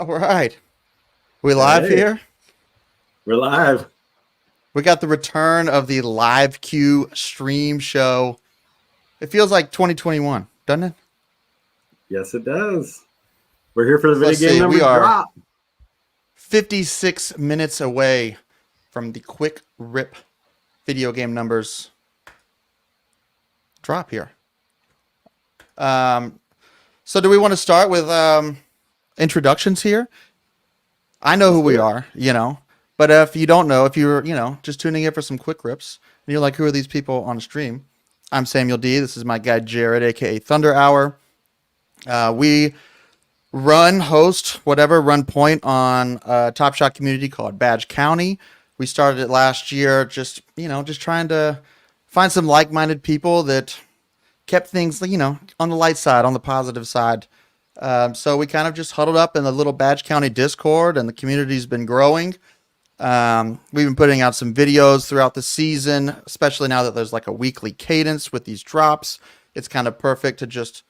All right. We live Hey, here? we're live. We got the return of the Live Q stream show. It feels like 2021, doesn't it? Yes, it does. We're here for the So video let's game see. We numbers are drop. 56 minutes away from the quick rip video game numbers drop here. Um, so do we want to start with introductions here? I know Let's who do we it. are, but if you don't know, if you're, just tuning in for some quick rips, and you're like, who are these people on the stream? I'm Samuel D. This is my guy Jared, aka Thunder Hour. We run point on a Top Shot community called Badge County. We started it last year, just trying to find some like-minded people that kept things, on the light side, on the positive side. So we kind of just huddled up in the little Badge County Discord, and the community's been growing. We've been putting out some videos throughout the season, especially now that there's like a weekly cadence with these drops. It's kind of perfect to just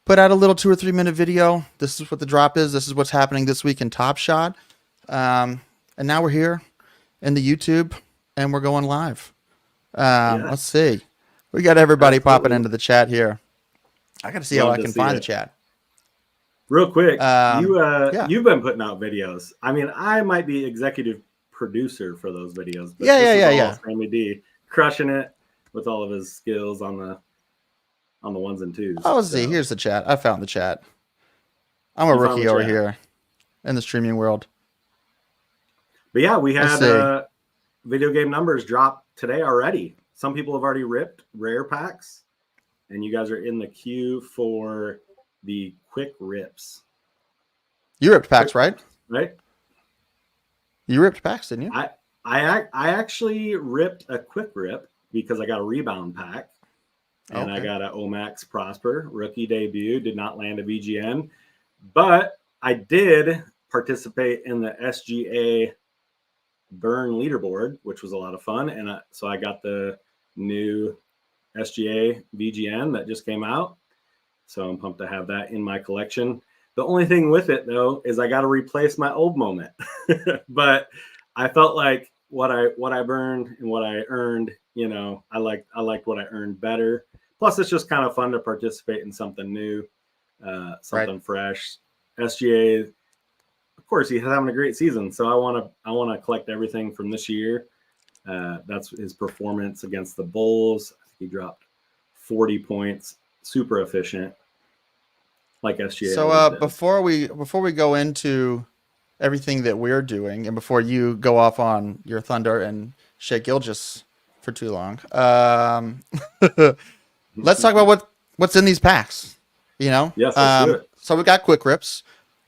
put out a little 2 or 3 minute video. This is what the drop is. This is what's happening this week in Top Shot. And now we're here in the YouTube and we're going live. Let's Yes, see. We got everybody popping absolutely. into the chat here. I got to see how Love I to can see find the it. chat. Real quick, Yeah. you've been putting out videos. I mean, I might be executive producer for those videos, but Yeah, yeah, this is yeah, all yeah. Sammy D crushing it with all of his skills on the ones and twos. Oh, let's see. So Here's the chat. I found the chat. I'm a you found the rookie over chat. here in the streaming world. But yeah, we Let's had see. video game numbers drop today already. Some people have already ripped rare packs, and you guys are in the queue for the quick rips. You ripped Quick packs, right? rips, right? You ripped packs, didn't you? I actually ripped a quick rip because I got a rebound pack, and I Okay. got a Omax Prosper rookie debut. Did not land a VGN, but I did participate in the SGA Burn leaderboard, which was a lot of fun. And so I got the new SGA VGN that just came out. So I'm pumped to have that in my collection. The only thing with it though is I got to replace my old moment. But I felt like what I burned and what I earned, I liked what I earned better. Plus, it's just kind of fun to participate in something new, Right. something fresh. SGA, of course, he's having a great season, so I want to collect everything from this year. That's his performance against the Bulls. I think he dropped 40 points, super efficient, like SGA So always does. before we go into everything that we're doing, and before you go off on your thunder and shake Gilgis for too long, let's talk about what's in these packs. Yes, let's do it. So we got quick rips.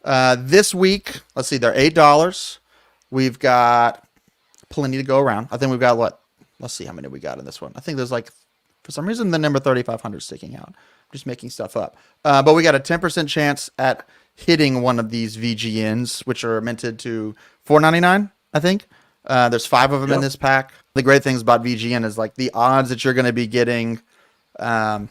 This week, let's see, they're $8. We've got plenty to go around. I think we've got what? Let's see how many we got in this one. I think there's like, for some reason, the number 3,500 sticking out. I'm just making stuff up. But we got a 10% chance at hitting one of these VGNs, which are minted to $4.99, I think. There's 5 of them in Yep. this pack. The great things about VGN is like the odds that you're going to be getting kind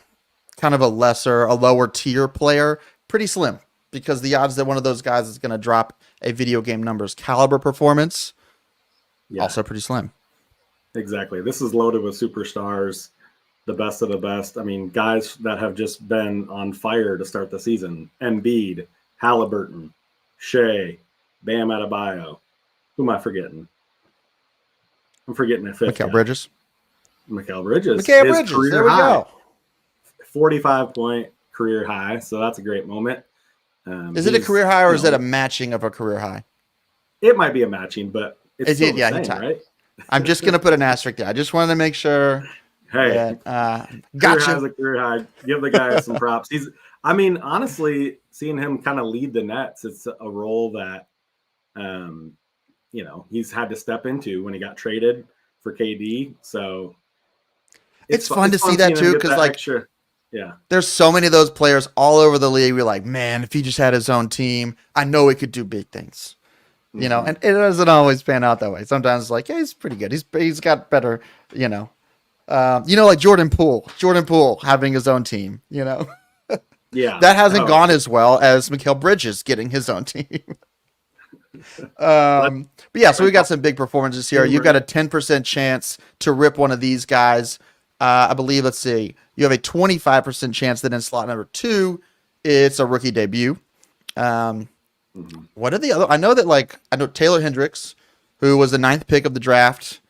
of a lower tier player, pretty slim, because the odds that one of those guys is going to drop a video game numbers caliber performance Yeah, also pretty slim. exactly. This is loaded with superstars, the best of the best. I mean, guys that have just been on fire to start the season: Embiid, Halliburton, Shea, Bam Adebayo. Who am I forgetting? I'm forgetting a fifth Mikal guy. Bridges. Mikal Bridges. Mikal His Bridges. career There we high, go. 45-point career high. So that's a great moment. Is it a He's, career high or you is it a know, matching of a career high? it might be a matching, but it's It still did, the yeah. same, right? I'm just gonna put an asterisk there. I just wanted to make sure Hey, that career high is gotcha. a career high. Give the guy some props. I mean, honestly, seeing him kind of lead the Nets, it's a role that, he's had to step into when he got traded for KD. So It's fun to see that seeing him too, get because that like extra. Yeah. there's so many of those players all over the league. We're like, man, if he just had his own team, I know he could do big things. Hmm. And it doesn't always pan out that way. Sometimes it's like, yeah, he's pretty good. He's got better, like Jordan Poole. Jordan Poole having his own team. Yeah. That hasn't Oh, gone as well as Mikal Bridges getting his own team. But yeah, so we got some big performances here. You've got a 10% chance to rip one of these guys. I believe, let's see, you have a 25% chance that in slot number 2, it's a rookie debut. What are the other? I know Taylor Hendricks, who was the 9th pick of the draft.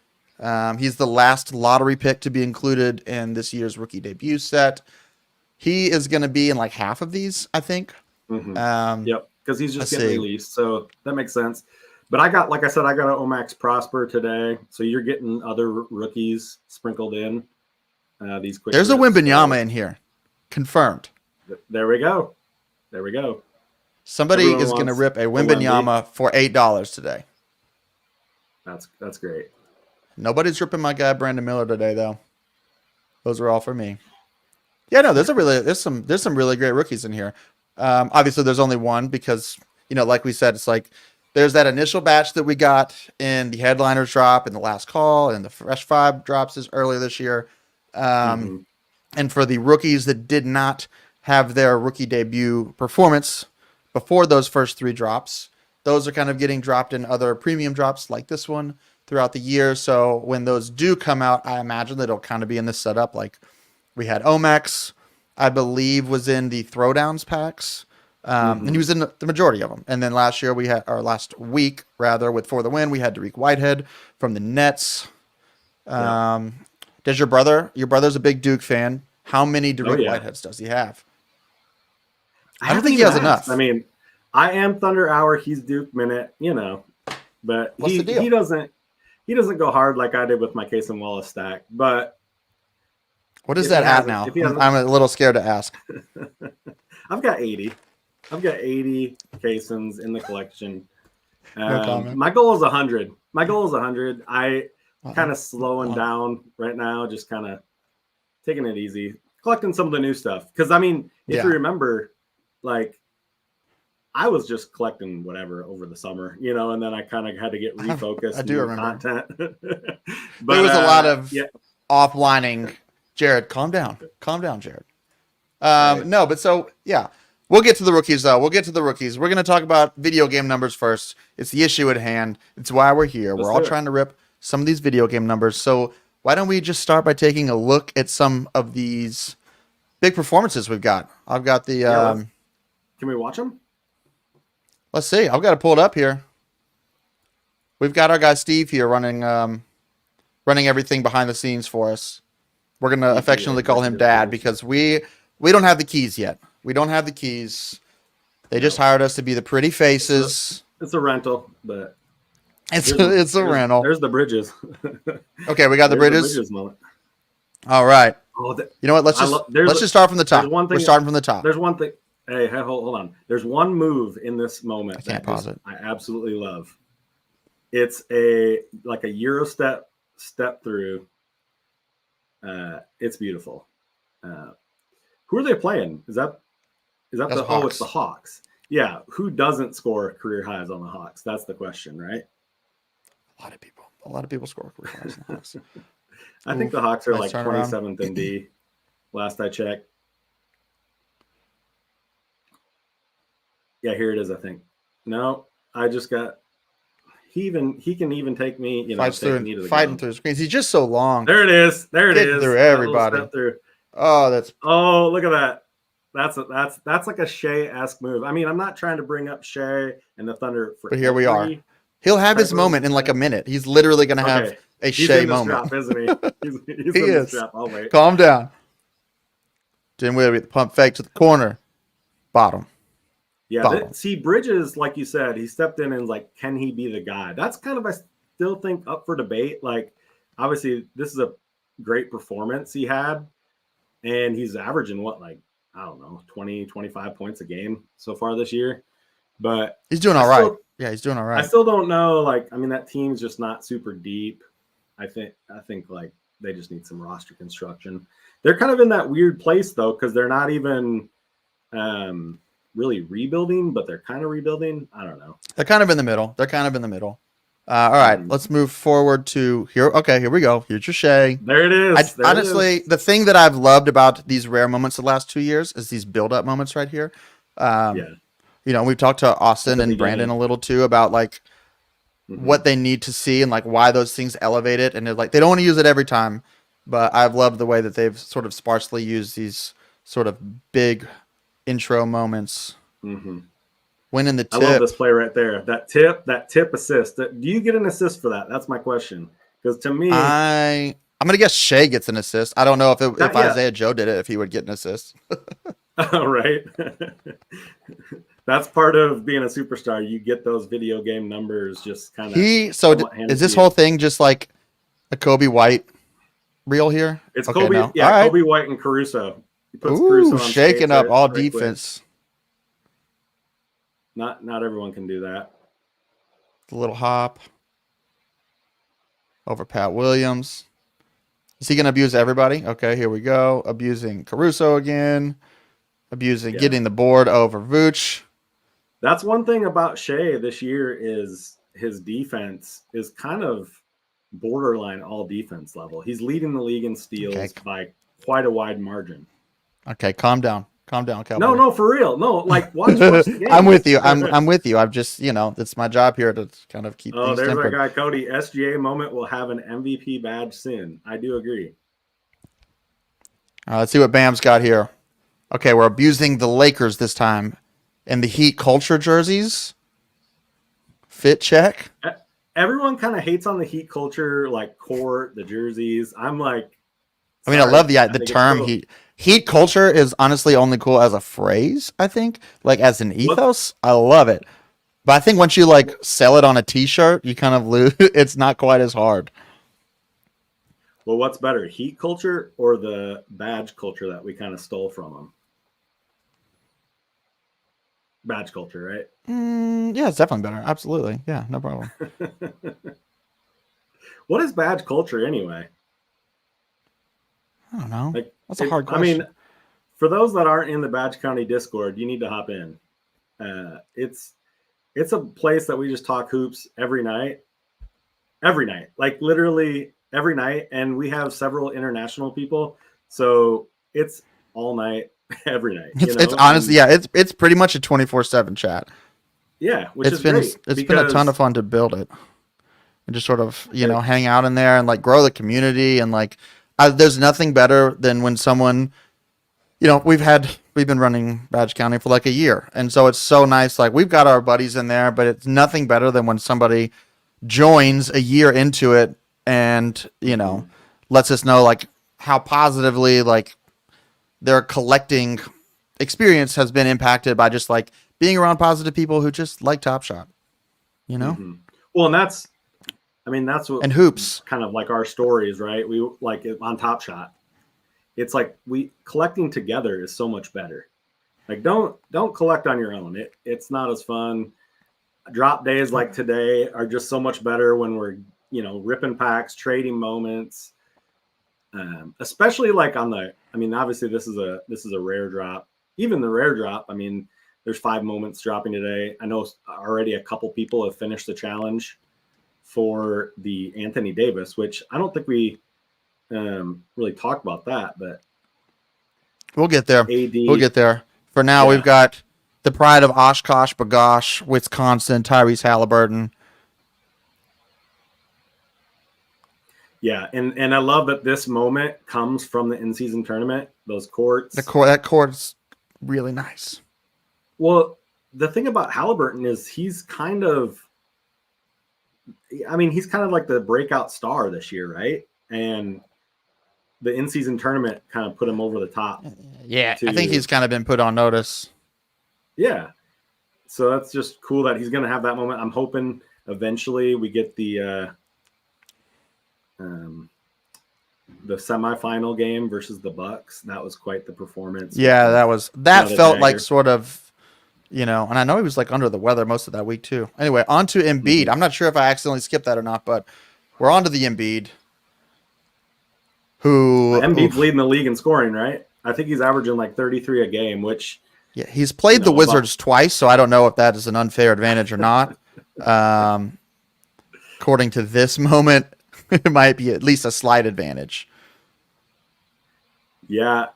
He's the last lottery pick to be included in this year's rookie debut set. He is going to be in like half of these, I think. Yep, because he's just getting released, so that makes sense. But I got, like I said, I got an Omax Prosper today, so you're getting other rookies sprinkled in. These quick. There's a Wembanyama in here, confirmed. There we go. There we go. Somebody is going to rip a Wembanyama for $8 today. That's great. Nobody's ripping my guy Brandon Miller today, though. Those are all for me. Yeah, no, there's some really great rookies in here. Obviously, there's only one because, like we said, it's like there's that initial batch that we got in the headliners drop in the last call and the fresh 5 drops earlier this year. And for the rookies that did not have their rookie debut performance before those first 3 drops, those are kind of getting dropped in other premium drops like this one throughout the year. So when those do come out, I imagine that it'll kind of be in this setup. Like we had Omax, I believe, was in the throwdowns packs. And he was in the majority of them. And then last week, with For the Win, we had Dariq Whitehead from the Nets. Does your brother's a big Duke fan. How many Dariq Whiteheads does he have? I don't think he has enough. I mean, I am Thunder Hour. He's Duke Minute, but he doesn't go hard like I did with my Case and Wallace stack. But what is that at now? I'm a little scared to ask. I've got 80. I've got 80 Casons in the collection. My goal is 100. I kind of slowing down right now, just kind of taking it easy, collecting some of the new stuff. Because I mean, if you remember, like I was just collecting whatever over the summer, and then I kind of had to get refocused. I do remember content. But there was a lot of offlining. Jared, calm down, Jared. No, but so yeah. We'll get to the rookies, though. We're going to talk about video game numbers first. It's the issue at hand. It's why we're here. We're all trying to rip some of these video game numbers. So why don't we just start by taking a look at some of these big performances we've got? I've got the... Can we watch them? Let's see. I've got to pull it up here. We've got our guy Steve here running everything behind the scenes for us. We're going to affectionately call him Dad because we don't have the keys yet. We don't have the keys. They just hired us to be the pretty faces. It's a rental, but it's a rental. There's the bridges. Okay, we got the bridges. All right. Oh, you know what? Let's just start from the top. We're starting from the top. There's one thing. Hey, hold on. There's one move in this moment I can't pause it. I absolutely love. It's a Euro step through. It's beautiful. Who are they playing? Is that the Hawks. It's the Hawks. Yeah. Who doesn't score career highs on the Hawks? That's the question, right? A lot of people score career highs on the Hawks. I think the Hawks are like 27th in D. Last I checked. Yeah, here it is. I think. No, I just got. He can even take me. Fighting through screens. He's just so long. There it is. Through everybody. Oh, look at that. That's like a Shea-esque move. I mean, I'm not trying to bring up Shea and the Thunder, but here we are. He'll have his moment in like a minute. He's literally going to have a Shea moment, strap, isn't he? He's in the strap. I'll wait. Calm down. Jim Wheeler with the pump fake to the corner, bottom. Yeah, see Bridges, like you said, he stepped in and was like, can he be the guy? That's kind of, I still think, up for debate. Like, obviously, this is a great performance he had, and he's averaging what, like, I don't know, 20, 25 points a game so far this year. But he's doing all right. Yeah, he's doing all right. I still don't know. Like, I mean, that team's just not super deep. I think like they just need some roster construction. They're kind of in that weird place though, because they're not even really rebuilding, but they're kind of rebuilding. I don't know. They're kind of in the middle. All right, let's move forward to here. Okay, here we go. Here's your Shea. There it is. Honestly, the thing that I've loved about these rare moments the last 2 years is these build-up moments right here. We've talked to Austin the and Brandon beginning. a little too about like Mhm. what they need to see and like why those things elevate it. And they're like, they don't want to use it every time, but I've loved the way that they've sort of sparsely used these sort of big intro moments. Mhm. Winning the I love tip. this play right there. That tip assist. Do you get an assist for that? That's my question. Because to me, I'm gonna guess Shea gets an assist. I don't know if not yet. Isaiah Joe did it, if he would get an assist. Right. That's part of being a superstar. You get those video game numbers just kind of somewhat Is handed to this you. whole thing just like a Kobe White reel here? It's Okay, Kobe, no. All yeah, right. Kobe White and Caruso. He puts Ooh, Caruso on shaking skates up all right quick. defense. Not everyone can do that. The little hop over Pat Williams. Is he gonna abuse everybody? Okay, here we go. Abusing Caruso again. Abusing Yeah. getting the board over Vooch. That's one thing about Shea this year is his defense is kind of borderline all defense level. He's leading the league in Okay. steals by quite a wide margin. Okay, calm down. Calm down, No, Cowboy. no, for real. No, like watch the I'm game. with you. I'm with you. I'm just, it's my job here to kind of keep Oh, things there's our tempered. guy Cody. SGA moment will have an MVP badge soon. I do agree. Let's see what Bam's got here. Okay, we're abusing the Lakers this time. And the Heat culture jerseys. Fit check. Everyone kind of hates on the Heat culture, like court, the jerseys. I'm like, I mean, I sorry, love the think it's term cool. Heat culture is honestly only cool as a phrase, I think. Like as an ethos, I love it. But I think once you like sell it on a t-shirt, you kind of lose. It's not quite as hard. Well, what's better, Heat culture or the badge culture that we kind of stole from them? Badge culture, right? Yeah, it's definitely better. Absolutely. Yeah, no problem. What is badge culture anyway? I don't know. Like, That's a hard question. I mean, for those that aren't in the Badge County Discord, you need to hop in. It's a place that we just talk hoops every night, like literally every night, and we have several international people, so it's all night, every night. It's honestly, yeah, it's pretty much a 24/7 chat. Yeah, which is been great. it's been a ton of fun to build it and just sort of hang out in there and like grow the community and like there's nothing better than when someone we've been running Badge County for like a year, and so it's so nice. Like we've got our buddies in there, but it's nothing better than when somebody joins a year into it and lets us know like how positively like their collecting experience has been impacted by just like being around positive people who just like Top Shot, Mm-hmm. Well, and that's what and hoops kind of like our stories, right? We like on Top Shot. It's like we collecting together is so much better. Like don't collect on your own. It's not as fun. Drop days like today are just so much better when we're ripping packs, trading moments. Especially like obviously this is a rare drop. Even the rare drop, there's 5 moments dropping today. I know already a couple people have finished the challenge for the Anthony Davis, which I don't think we really talked about that, but we'll get there. We'll get there. For now, we've got the pride of Oshkosh Bagosh, Wisconsin, Tyrese Halliburton. Yeah, and I love that this moment comes from the in-season tournament. Those courts. That court's really nice. Well, the thing about Halliburton is he's kind of like the breakout star this year, right? And the in-season tournament kind of put him over the top. Yeah, I think he's kind of been put on notice. Yeah. So that's just cool that he's going to have that moment. I'm hoping eventually we get the semifinal game versus the Bucks. That was quite the performance. Yeah, that felt like sort of, and I know he was like under the weather most of that week too. Anyway, on to Embiid. Mm-hmm. I'm not sure if I accidentally skipped that or not, but we're on to the Embiid. Embiid's leading the league in scoring, right? I think he's averaging like 33 a game, which he's played the Wizards twice, so I don't know if that is an unfair advantage or not. According to this moment, it might be at least a slight advantage. Yeah,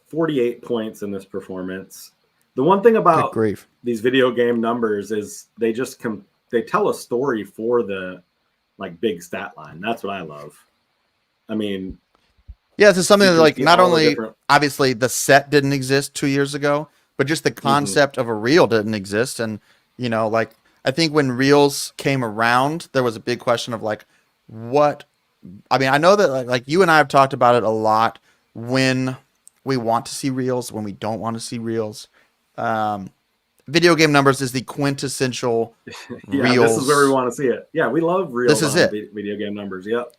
48 points in this performance. The one thing Good about grief. these video game numbers is they just they tell a story for the like big stat line. That's what I love. I mean, Yeah, this is something you that can like see not all the only different. obviously the set didn't exist 2 years ago, but just the concept of a reel didn't exist. And like I think when reels came around, there was a big question of like what. I mean, I know that like you and I have talked about it a lot when we want to see reels, when we don't want to see reels. Um, Video game numbers is the quintessential Yeah, this is where we reels. want to see it. Yeah, we love This reels is on it. video game numbers. Yep.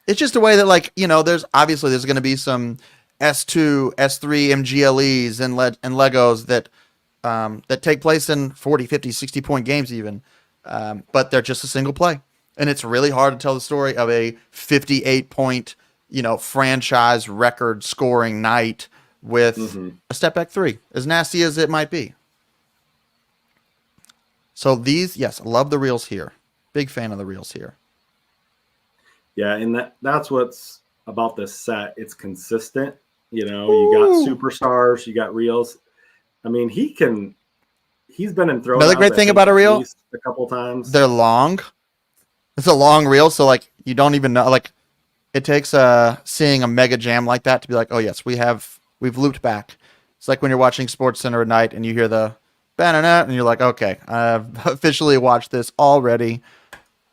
It's just a way that like there's obviously there's going to be some S2 S3 MGLEs and Legos that take place in 40 50 60 point games even, but they're just a single play, and it's really hard to tell the story of a 58 point franchise record scoring night with a step back three, as nasty as it might be. So these, yes, love the reels here. Big fan of the reels here. Yeah, and that's what's about this set. It's consistent. You got superstars, you got reels. I mean, he's been in throwdowns. Another great thing I think, about a at reel, least a couple times. they're long. It's a long reel, so like you don't even know. Like it takes seeing a mega jam like that to be like, oh yes, we've looped back. It's like when you're watching Sports Center at night and you hear the banana, and you're like, okay, I've officially watched this already.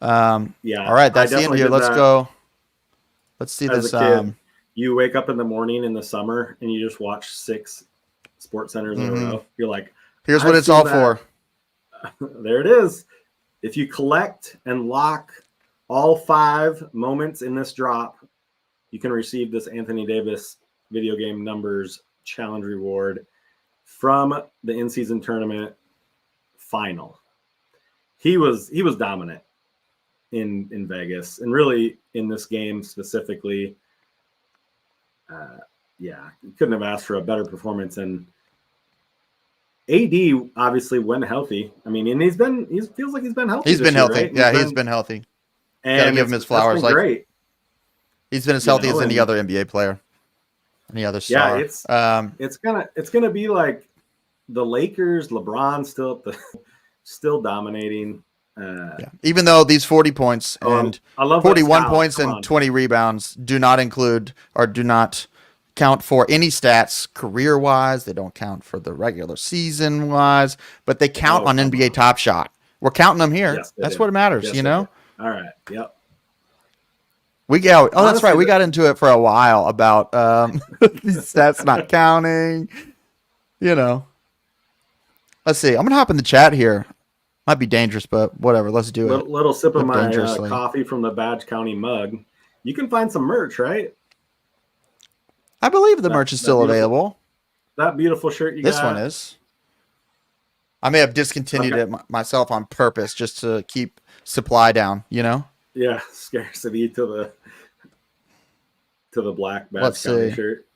Yeah. All right, that's the end definitely here. did Let's that go. Let's see as this. a kid. You wake up in the morning in the summer and you just watch 6 Sports Centers in a row. You're like, Here's what I've it's all seen for. there it is. If you collect and lock all 5 moments in this drop, you can receive this Anthony Davis video game numbers challenge reward from the in-season tournament final. He was dominant in Vegas, and really in this game specifically. Yeah, couldn't have asked for a better performance. And AD obviously when healthy. I mean, and he feels like he's been healthy. He's been year, healthy. right? Yeah, he's been healthy. Gotta And give him his that's flowers. been Like great. he's been as healthy as any other NBA player, any other star. Yeah, it's gonna be like the Lakers. LeBron still dominating. Yeah. Even though these 40 points and I love 41 that points Come and on. 20 rebounds do not include or do not count for any stats career wise. They don't count for the regular season wise, but they count on NBA Top Shot. We're counting them here. Yes, That's do. what matters, Yes, you know? All right. Yep. That's Honestly, right. We got into it for a while about these stats not counting. Let's see. I'm gonna hop in the chat here. Might be dangerous, but whatever. Let's do it. Little sip of Live my dangerously. coffee from the Badge County mug. You can find some merch, right? I believe the merch is that still beautiful- available. That beautiful shirt you This got. one is. I may have discontinued it myself on purpose just to keep supply down. Yeah, scarcity to the black Badge Let's County see. shirt.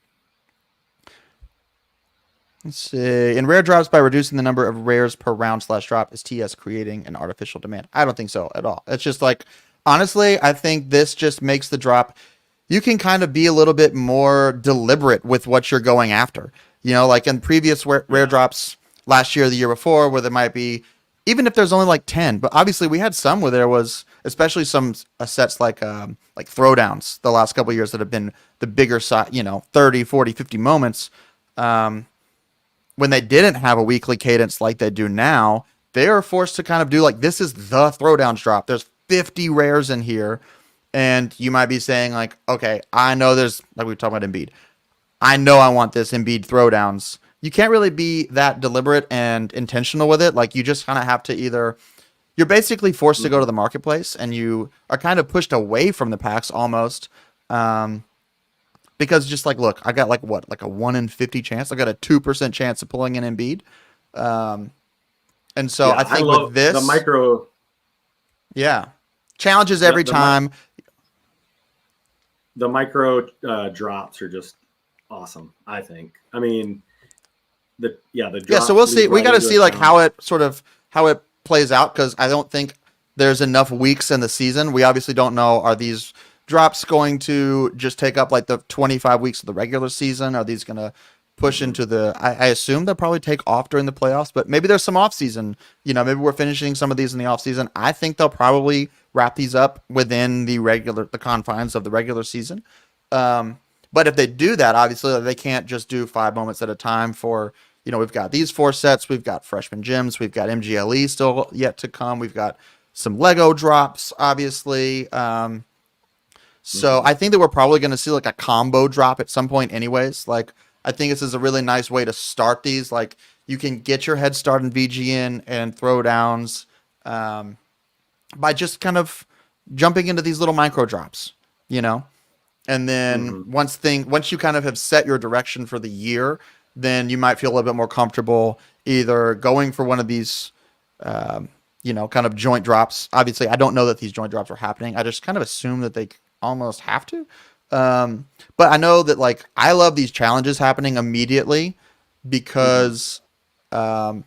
Let's see. In rare drops, by reducing the number of rares per round/drop, is TS creating an artificial demand? I don't think so at all. It's just like, honestly, I think this just makes the drop. You can kind of be a little bit more deliberate with what you're going after. Like in previous rare drops last year, or the year before, where there might be, even if there's only like 10, but obviously we had some where there was, especially some sets like throwdowns the last couple of years that have been the bigger side, 30, 40, 50 moments. When they didn't have a weekly cadence like they do now, they are forced to kind of do like, this is the throwdowns drop. There's 50 rares in here. And you might be saying like, okay, I know there's, like we were talking about Embiid. I know I want this Embiid throwdowns. You can't really be that deliberate and intentional with it. Like you just kind of have to you're basically forced to go to the marketplace, and you are kind of pushed away from the packs almost. Because just like, look, I got like a 1 in 50 chance. I got a 2% chance of pulling an Embiid. And so I think with this, the micro, challenges every time. The micro drops are just awesome. I think. I mean, the So we'll see. We got to see like how it plays out, because I don't think there's enough weeks in the season. We obviously don't know, are these drops going to just take up like the 25 weeks of the regular season? Are these going to push into the. I assume they'll probably take off during the playoffs, but maybe there's some off season. Maybe we're finishing some of these in the off season. I think they'll probably wrap these up within the confines of the regular season. But if they do that, obviously they can't just do 5 moments at a time for. We've got these 4 sets. We've got freshman gyms. We've got MGLE still yet to come. We've got some Lego drops, obviously. So I think that we're probably going to see like a combo drop at some point anyways. Like, I think this is a really nice way to start these. Like, you can get your head start in VGN and throwdowns by just kind of jumping into these little micro drops, And then once you kind of have set your direction for the year, then you might feel a little bit more comfortable either going for one of these, kind of joint drops. Obviously, I don't know that these joint drops are happening. I just kind of assume that they almost have to. But I know that like I love these challenges happening immediately because, I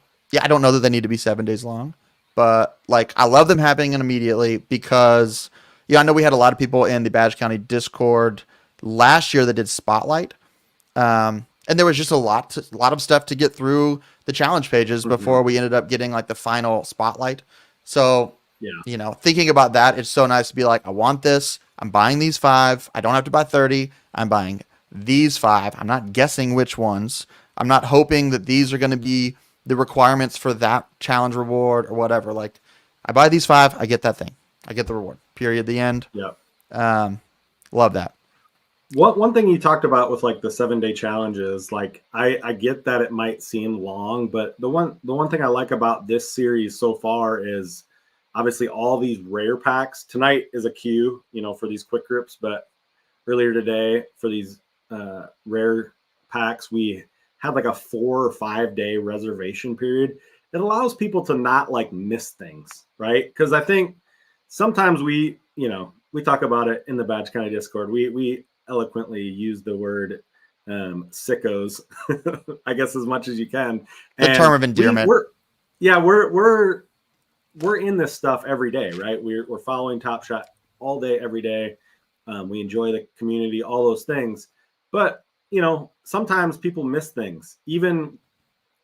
don't know that they need to be 7 days long, but like I love them happening immediately because, I know we had a lot of people in the Badge County Discord last year that did Spotlight. And there was just a lot of stuff to get through the challenge pages before we ended up getting like the final Spotlight. So, thinking about that, it's so nice to be like, I want this. I'm buying these 5. I don't have to buy 30. I'm buying these 5. I'm not guessing which ones. I'm not hoping that these are going to be the requirements for that challenge reward or whatever. Like, I buy these 5. I get that thing. I get the reward. Period. The end. Yeah. Love that. One thing you talked about with like the 7-day challenges, like I get that it might seem long, but the one thing I like about this series so far is obviously all these rare packs. Tonight is a queue, for these quick grips, but earlier today for these rare packs, we had like a 4 or 5 day reservation period. It allows people to not like miss things, right? Because I think sometimes we talk about it in the Badge County Discord. We eloquently use the word sickos, I guess, as much as you can. The term of endearment. We're in this stuff every day, right? We're following Top Shot all day, every day. We enjoy the community, all those things. But, sometimes people miss things. Even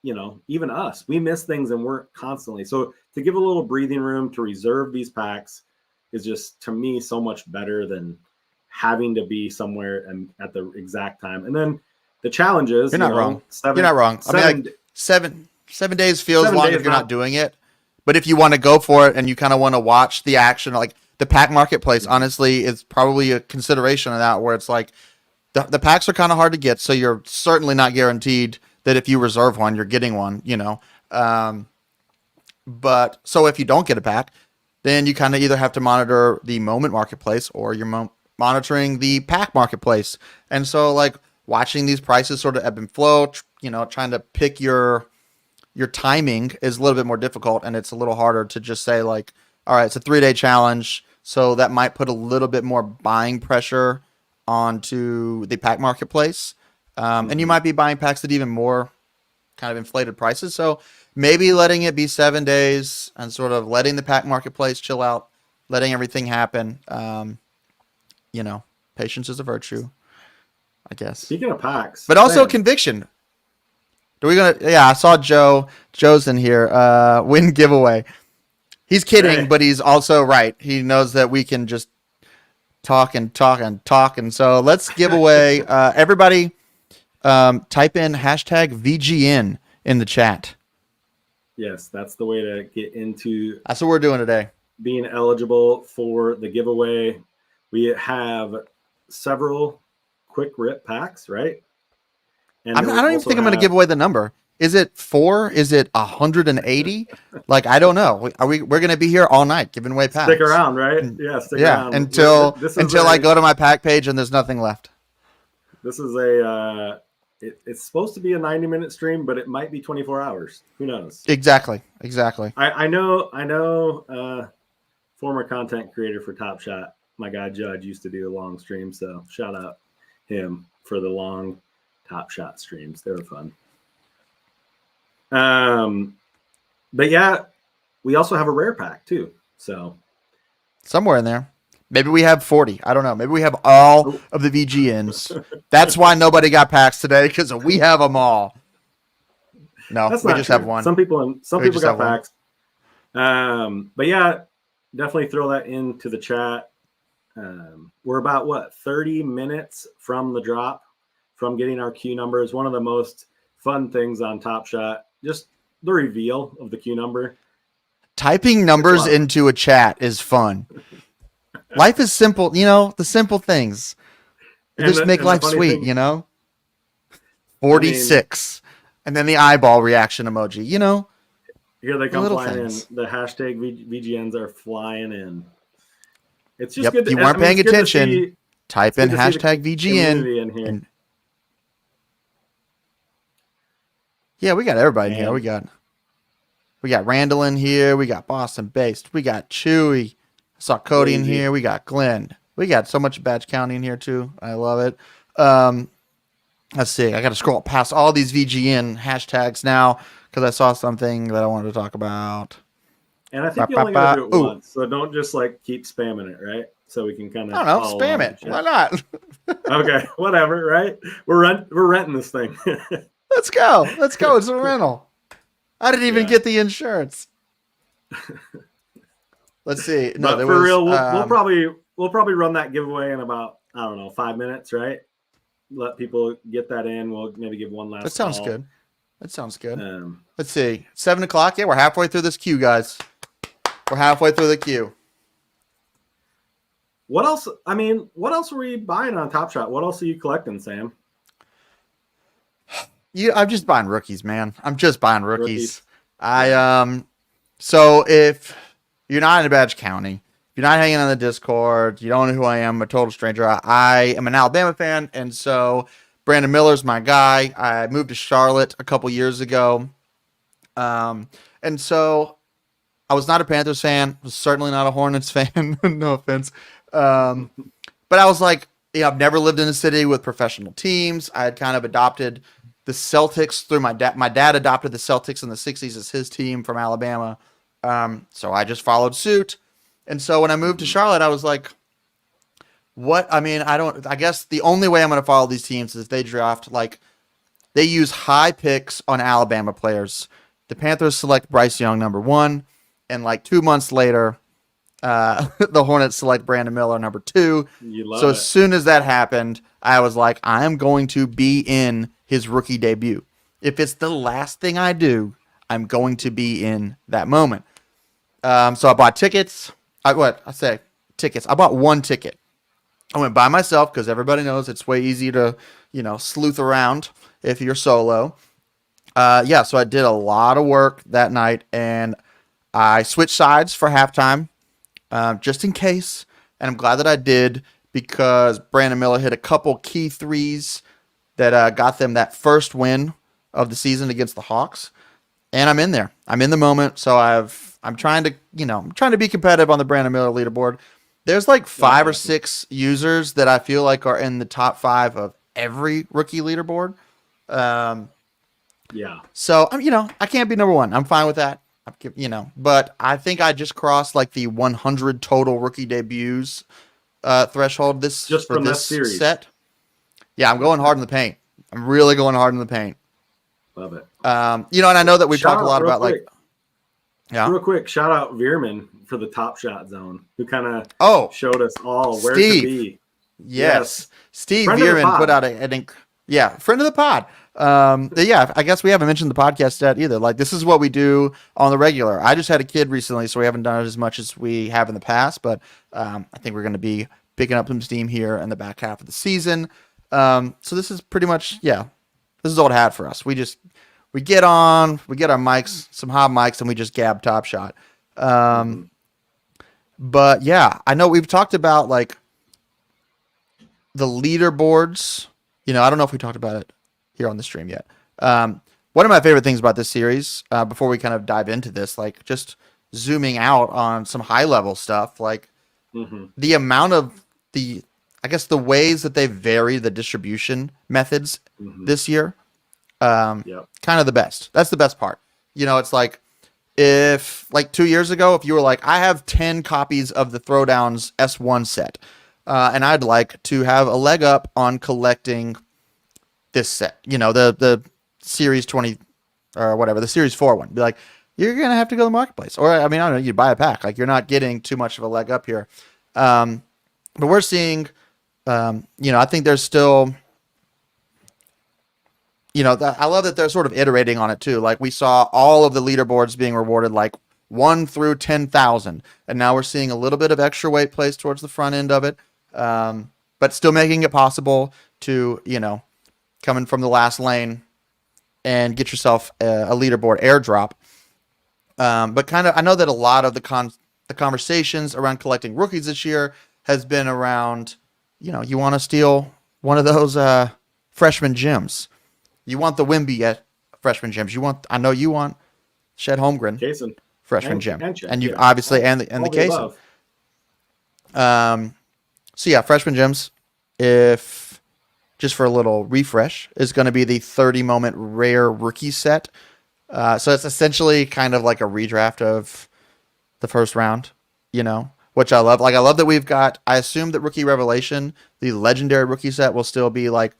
us, we miss things and we're constantly. So to give a little breathing room to reserve these packs is just, to me, so much better than having to be somewhere and at the exact time. And then the challenges. You're not wrong. You're not wrong. I mean, like 7 days feels long if you're not doing it. But if you want to go for it and you kind of want to watch the action, like the pack marketplace, honestly, is probably a consideration of that, where it's like the packs are kind of hard to get. So you're certainly not guaranteed that if you reserve one, you're getting one, But so if you don't get a pack, then you kind of either have to monitor the moment marketplace or you're monitoring the pack marketplace. And so like watching these prices sort of ebb and flow, trying to pick your timing is a little bit more difficult, and it's a little harder to just say like, all right, it's a 3-day challenge. So that might put a little bit more buying pressure onto the pack marketplace. And you might be buying packs at even more kind of inflated prices. So maybe letting it be 7 days and sort of letting the pack marketplace chill out, letting everything happen. Patience is a virtue, I guess. Speaking of packs, but also conviction. I saw Joe's in here. Win giveaway. He's kidding, but he's also right. He knows that we can just talk and talk and talk. And so let's give away, everybody type in hashtag VGN in the chat. Yes, that's the way to get into. That's what we're doing today. Being eligible for the giveaway. We have several quick rip packs, right? And I don't even think I'm going to give away the number. Is it 4? Is it 180? Like, I don't know. We're going to be here all night giving away packs. Stick around, right? Yeah, stick around. Until I go to my pack page and there's nothing left. This is it's supposed to be a 90-minute stream, but it might be 24 hours. Who knows? Exactly. I know former content creator for Top Shot, my guy Judge, used to do a long stream, so shout out him for the long Top Shot streams. They were fun. But yeah, we also have a rare pack too. So somewhere in there. Maybe we have 40. I don't know. Maybe we have all of the VGNs. That's why nobody got packs today, because we have them all. No, That's we not just true. have one. Some people We just got have one. packs. But yeah, definitely throw that into the chat. We're about 30 minutes from the drop, from getting our queue numbers. One of the most fun things on Top Shot, just the reveal of the queue number. Typing numbers into a chat is fun. Life is simple, the simple things. Just make life sweet, 46. And then the eyeball reaction emoji, Here they come flying things. in. The hashtag VGNs are flying in. It's just good. If you weren't paying attention, type in hashtag VGN. In here. Yeah, we got everybody in here. We got Randall in here. We got Boston Based. We got Chewy. I saw Cody in here. We got Glenn. We got so much Badge County in here too. I love it. Let's see. I got to scroll past all these VGN hashtags now because I saw something that I wanted to talk about. And I think you only got to do it once, so don't just keep spamming it, right? So we can kind of. I don't know. Spam it. Why not? Okay, whatever. Right? We're renting this thing. Let's go. It's a rental. I didn't even get the insurance. Let's see. No, but for real, we'll probably run that giveaway in about 5 minutes, right? Let people get that in. We'll maybe give one last. That sounds good. Let's see. 7:00. Yeah, we're halfway through this queue, guys. We're halfway through the queue. What else? What else were you buying on Top Shot? What else are you collecting, Sam? I'm just buying rookies, man. I'm just buying rookies. So if you're not in a Badge County, if you're not hanging on the Discord, you don't know who I am, I'm a total stranger. I am an Alabama fan, and so Brandon Miller's my guy. I moved to Charlotte a couple years ago. And so I was not a Panthers fan, was certainly not a Hornets fan, no offense. But I was like, I've never lived in a city with professional teams. I had kind of adopted the Celtics through my dad. My dad adopted the Celtics in the 60s as his team from Alabama. So I just followed suit. And so when I moved to Charlotte, I was like, I guess the only way I'm going to follow these teams is if they draft, they use high picks on Alabama players. The Panthers select Bryce Young, number 1. And 2 months later, the Hornets select Brandon Miller, number 2. So as soon as that happened, I was like, I am going to be in his rookie debut. If it's the last thing I do, I'm going to be in that moment. So I bought tickets. I bought one ticket. I went by myself because everybody knows it's way easy to, sleuth around if you're solo. So I did a lot of work that night, and I switched sides for halftime, just in case. And I'm glad that I did because Brandon Miller hit a couple key threes that got them that first win of the season against the Hawks. And I'm in there. I'm in the moment. So I'm trying to be competitive on the Brandon Miller leaderboard. There's 5 or 6 users that I feel like are in the top 5 of every rookie leaderboard. So I can't be number 1. I'm fine with that. But I think I just crossed the 100 total rookie debuts threshold this series set. Yeah, I'm going hard in the paint. I'm really going hard in the paint. Love it. And I know that we've talked a lot about real quick, shout out Veerman for the Top Shot Zone, who kind of showed us all where to be. Yes. Steve Veerman put out friend of the pod. I guess we haven't mentioned the podcast yet either. This is what we do on the regular. I just had a kid recently, so we haven't done it as much as we have in the past, but I think we're going to be picking up some steam here in the back half of the season. So this is pretty much, this is old hat for us. We get on, we get our mics, some hot mics, and we just gab Top Shot. But yeah, I know we've talked about the leaderboards. I don't know if we talked about it here on the stream yet. One of my favorite things about this series, before we kind of dive into this, just zooming out on some high level stuff, the amount of the ways that they vary the distribution methods this year, kind of the best. That's the best part. It's if like 2 years ago, if you were like, I have 10 copies of the Throwdowns S1 set, and I'd like to have a leg up on collecting this set, the Series 20 or whatever, the Series 4 one. Be like, you're going to have to go to the marketplace. Or, I mean, I don't know, you buy a pack. Like, you're not getting too much of a leg up here. But we're seeing, I think there's still, I love that they're sort of iterating on it too. Like, we saw all of the leaderboards being rewarded like 1 through 10,000. And now we're seeing a little bit of extra weight placed towards the front end of it. But still making it possible to, coming from the last lane and get yourself a leaderboard airdrop. But kind of, I know that a lot of the conversations around collecting rookies this year has been around, you want to steal one of those freshman gems. You want the Wimby freshman gems. I know you want Shed Holmgren Kaysen. freshman gem, and you yeah. obviously and the Kaysen. So yeah, freshman gems. If just for a little refresh, is going to be the 30 moment rare rookie set. So it's essentially kind of like a redraft of the first round, which I love. Like, I love that we've got, I assume that Rookie Revelation, the legendary rookie set, will still be like,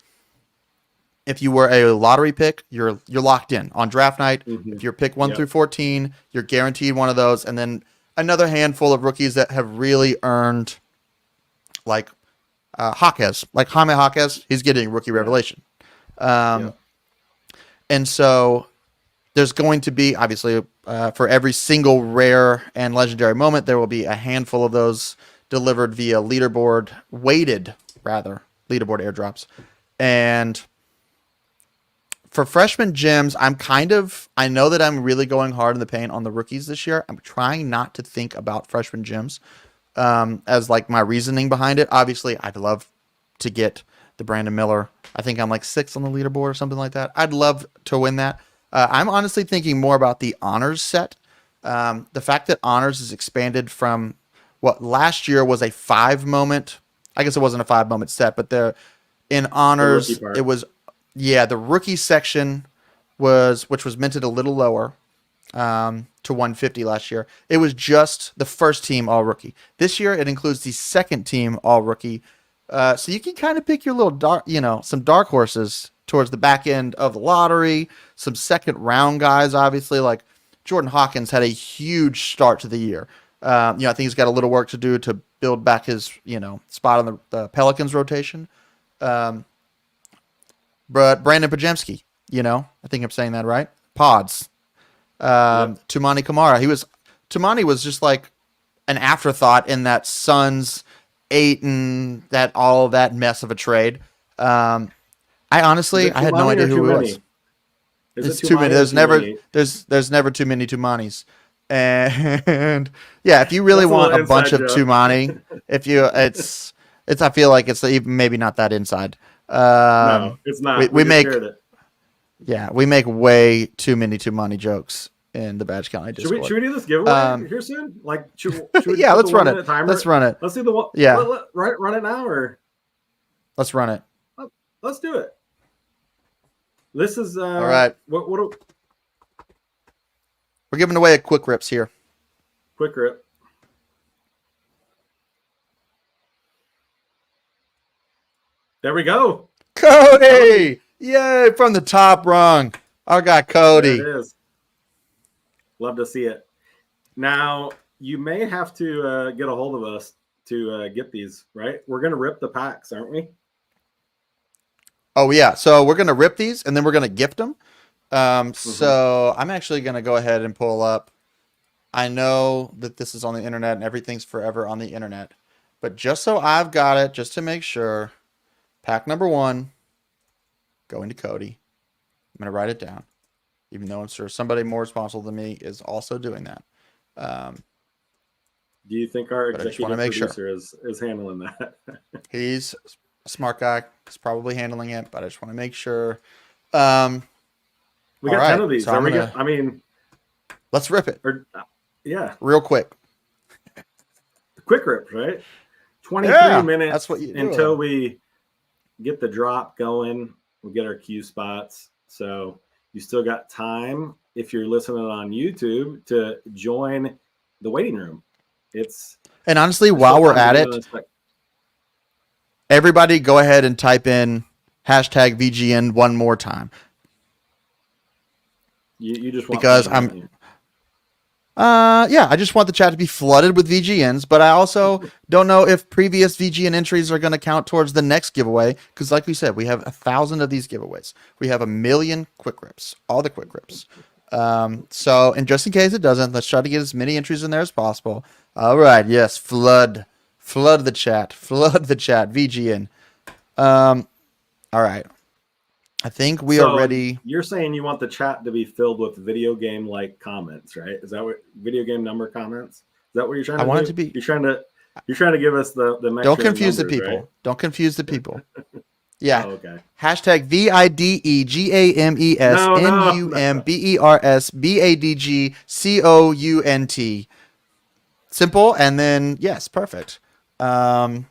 if you were a lottery pick, you're locked in on draft night. If you're pick 1 through 14, you're guaranteed one of those. And then another handful of rookies that have really earned, like Jaquez, like Jaime Jaquez, he's getting Rookie Revelation. And so there's going to be, obviously, for every single rare and legendary moment, there will be a handful of those delivered via weighted leaderboard airdrops. And for freshman gems, I know that I'm really going hard in the paint on the rookies this year. I'm trying not to think about freshman gems as like my reasoning behind it. Obviously, I'd love to get the Brandon Miller. I think I'm like 6th on the leaderboard or something like that. I'd love to win that. I'm honestly thinking more about the honors set. The fact that honors is expanded from what last year was a 5 moment. I guess it wasn't a 5 moment set, but in honors, it was, the rookie section which was minted a little lower to 150 last year. It was just the first team all rookie. This year, it includes the second team all rookie. So you can kind of pick your little some dark horses towards the back end of the lottery, some second round guys, obviously, like Jordan Hawkins had a huge start to the year. I think he's got a little work to do to build back his, spot on the Pelicans rotation. But Brandon Pajemski, I think I'm saying that right. Pods. Tumani Kamara. Tumani was just like an afterthought in that Suns 8 and all that mess of a trade. I honestly, I had no idea who he was. It's too many. There's never too many Tumanis. And yeah, if you really want a bunch of Tumani, I feel like it's even maybe not that inside. No, it's not. We make way too many Tumani jokes in the Badge County Discord. Should we do this giveaway here soon? Like, should we yeah, let's run it. Let's run it. Let's do the one. Yeah, run it now, or let's run it. Let's do it. This is all right. What we're giving away a quick rips here. Quick rip. There we go. Cody! Yay, from the top rung. I got Cody. There it is. Love to see it. Now, you may have to get a hold of us to get these, right? We're going to rip the packs, aren't we? Oh, yeah. So we're going to rip these, and then we're going to gift them. So I'm actually going to go ahead and pull up. I know that this is on the internet, and everything's forever on the internet. But just so I've got it, just to make sure, pack number 1, going to Cody. I'm going to write it down, even though I'm sure somebody more responsible than me is also doing that. Do you think our executive producer is handling that? He's a smart guy. He's probably handling it, but I just want to make sure. We got 10 of these. So let's rip it. Yeah. Real quick. Quick rip, right? 23 minutes that's what you do until it. We get the drop going. We get our Q spots. So you still got time if you're listening on YouTube to join the waiting room. And honestly, there's while still we're time at to it, get on this site. everybody go ahead and type in hashtag VGN one more time. You just want Because fun, don't you? Yeah, I just want the chat to be flooded with VGNs, but I also don't know if previous VGN entries are going to count towards the next giveaway. Because, like we said, we have 1,000 of these giveaways. We have 1,000,000 quick rips, all the quick rips. So, and just in case it doesn't, let's try to get as many entries in there as possible. All right, yes, flood the chat, VGN. All right, I think we are ready. You're saying you want the chat to be filled with video game like comments, right? Is that what video game number comments? Is that what you're trying to do? Want it to be. You're trying to give us the Don't confuse numbers, the people. right? Don't confuse the people. Yeah. Oh, okay. Hashtag VIDEGAMESNUMBERSBADGCOUNT. Simple, and then yes, perfect. To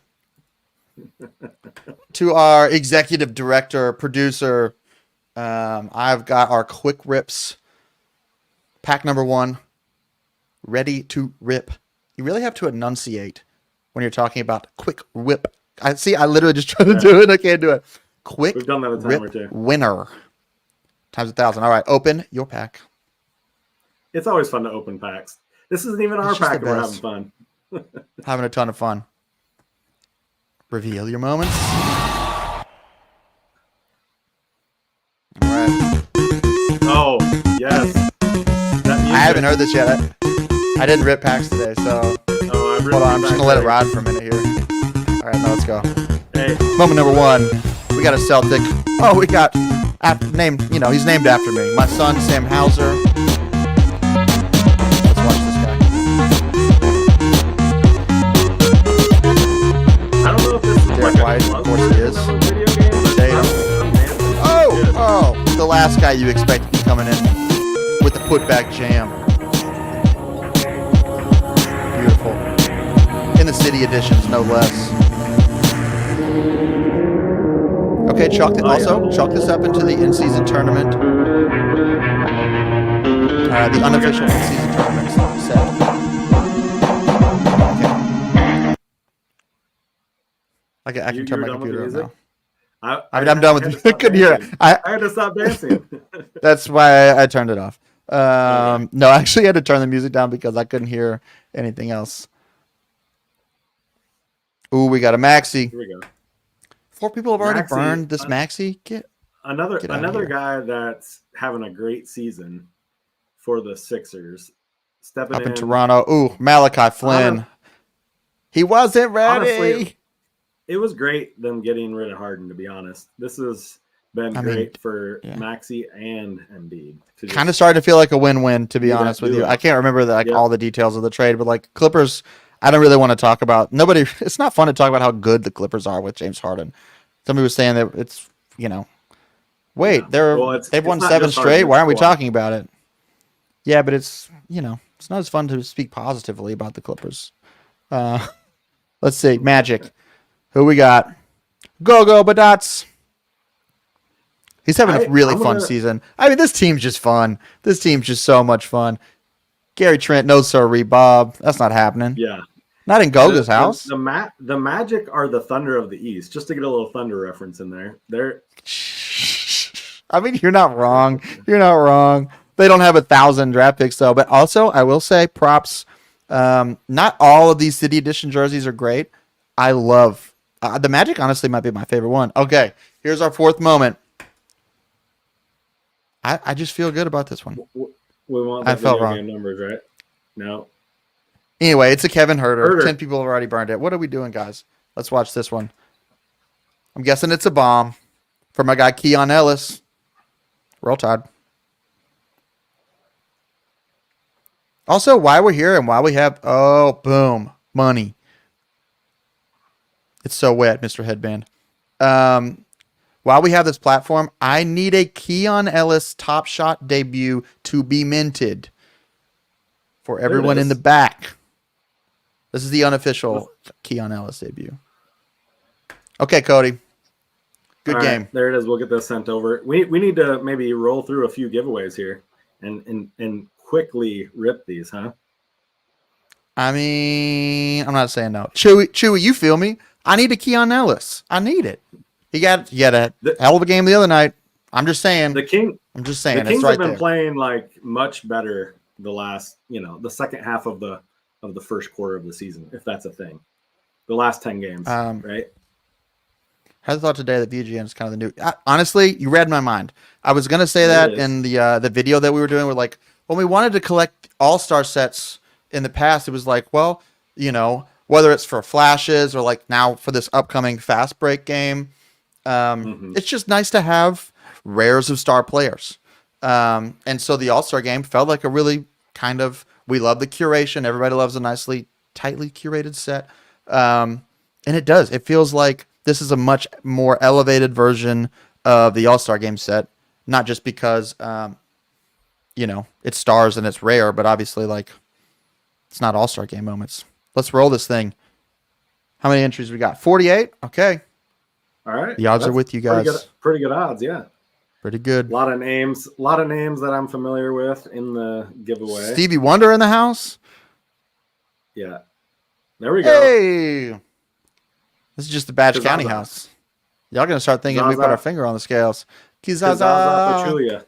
our executive director, producer, I've got our quick rips pack number 1 ready to rip. You really have to enunciate when you're talking about quick whip. I literally just tried to do it. I can't do it. Quick We've done that a time rip or two. winner times 1,000. All right, open your pack. It's always fun to open packs. This isn't even our It's just pack, the and we're best. having fun. Having a ton of fun. Reveal your moments. All right. Oh, yes. That music. I haven't heard this yet. I didn't rip packs today, so Oh, hold on. I'm just gonna let it ride for a minute here. All right, now let's go. Hey, Moment number 1. We got a Celtic. Oh, we got name. You know, he's named after me. My son, Sam Hauser. Let's watch this guy. I don't know if this is Derek like White, a of course he is. video game. But Tatum. I'm dancing. Oh, the last guy you expect to be coming in with the putback jam. Beautiful. In the city editions, no less. Okay, chalk this up into the in-season tournament. The unofficial in-season tournament set. Okay. I can turn my You're done with the computer on music? now. I'm done with it. I couldn't hear it. I had to stop dancing. That's why I turned it off. No, I actually had to turn the music down because I couldn't hear anything else. Ooh, we got a maxi. Here we go. 4 people have already Maxey, burned this maxi. Get out of Another here. guy that's having a great season for the Sixers. Stepping Up in Toronto. Ooh, Malachi Flynn. He wasn't ready. Honestly, it was great them getting rid of Harden, to be honest. This has been great for Maxey and Embiid. Kind of started to feel like a win-win, to be honest with you. it. I can't remember all the details of the trade, but like Clippers, I don't really want to talk about. It's not fun to talk about how good the Clippers are with James Harden. Somebody was saying that it's, wait, they've won 7 straight. Why aren't we talking about it? Yeah, but it's not as fun to speak positively about the Clippers. Let's see, Magic. Who we got? Go Badats. He's having a really fun season. I mean, this team's just fun. This team's just so much fun. Gary Trent, no sirree, Bob. That's not happening. Yeah. Not in Goga's house. The Magic are the Thunder of the East. Just to get a little Thunder reference in there. I mean, you're not wrong. You're not wrong. They don't have 1,000 draft picks, though. But also, I will say, props. Not all of these City Edition jerseys are great. I love the Magic. Honestly, might be my favorite one. Okay, here's our 4th moment. I just feel good about this one. We want I the felt video wrong. game numbers, right? No. Anyway, it's a Kevin Huerter. 10 people have already burned it. What are we doing, guys? Let's watch this one. I'm guessing it's a bomb for my guy Keon Ellis. Roll Tide. Also, why we're here and why we have boom, money. It's so wet, Mr. Headband. While we have this platform, I need a Keon Ellis Top Shot debut to be minted for everyone in the back. This is the unofficial Keon Ellis debut. Okay, Cody. Good All right, game. there it is. We'll get this sent over. We need to maybe roll through a few giveaways here and quickly rip these, huh? I mean, I'm not saying no. Chewy, you feel me? I need a Keon Ellis. I need it. He got a hell of a game the other night. I'm just saying. The Kings it's have right been there. playing like much better the last, the second half of the first quarter of the season, if that's a thing. The last 10 games, right? I had thought today that VGN is kind of the new. Honestly, you read my mind. I was gonna say that in the video that we were doing. We're like, when we wanted to collect all-star sets in the past, it was like, well, whether it's for flashes or like now for this upcoming fast break game, it's just nice to have rares of star players. And so the all-star game felt like a really kind of, we love the curation. Everybody loves a nicely, tightly curated set. And it does. It feels like this is a much more elevated version of the all-star game set. Not just because, it's stars and it's rare, but obviously like it's not all-star game moments. Let's roll this thing. How many entries we got? 48? Okay. All right. The odds are with you guys. Pretty good odds, yeah. Pretty good. A lot of names that I'm familiar with in the giveaway. Stevie Wonder in the house? Yeah. There we go. Hey! This is just the Badge Zaza. County house. Y'all gonna start thinking we Zaza. put our finger on the scales. Zaza Pachulia.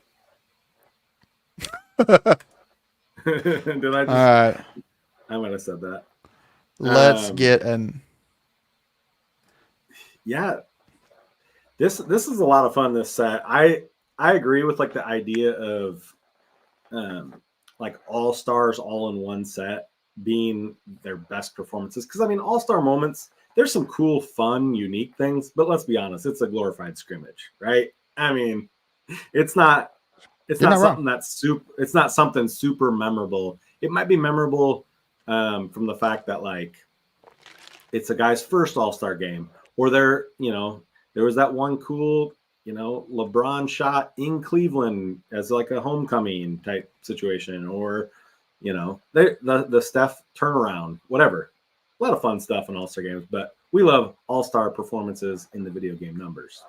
Did I just? All right. I might have said that. Let's get an. Yeah. This is a lot of fun. This set, I agree with like the idea of, like all stars all in one set being their best performances. Because I mean, all-star moments, there's some cool, fun, unique things. But let's be honest, it's a glorified scrimmage, right? I mean, it's not something that's it's not something super memorable. It might be memorable from the fact that like it's a guy's first all-star game, or there was that one cool, LeBron shot in Cleveland as like a homecoming type situation, or the Steph turnaround, whatever. A lot of fun stuff in all-star games, but we love all-star performances in the video game numbers.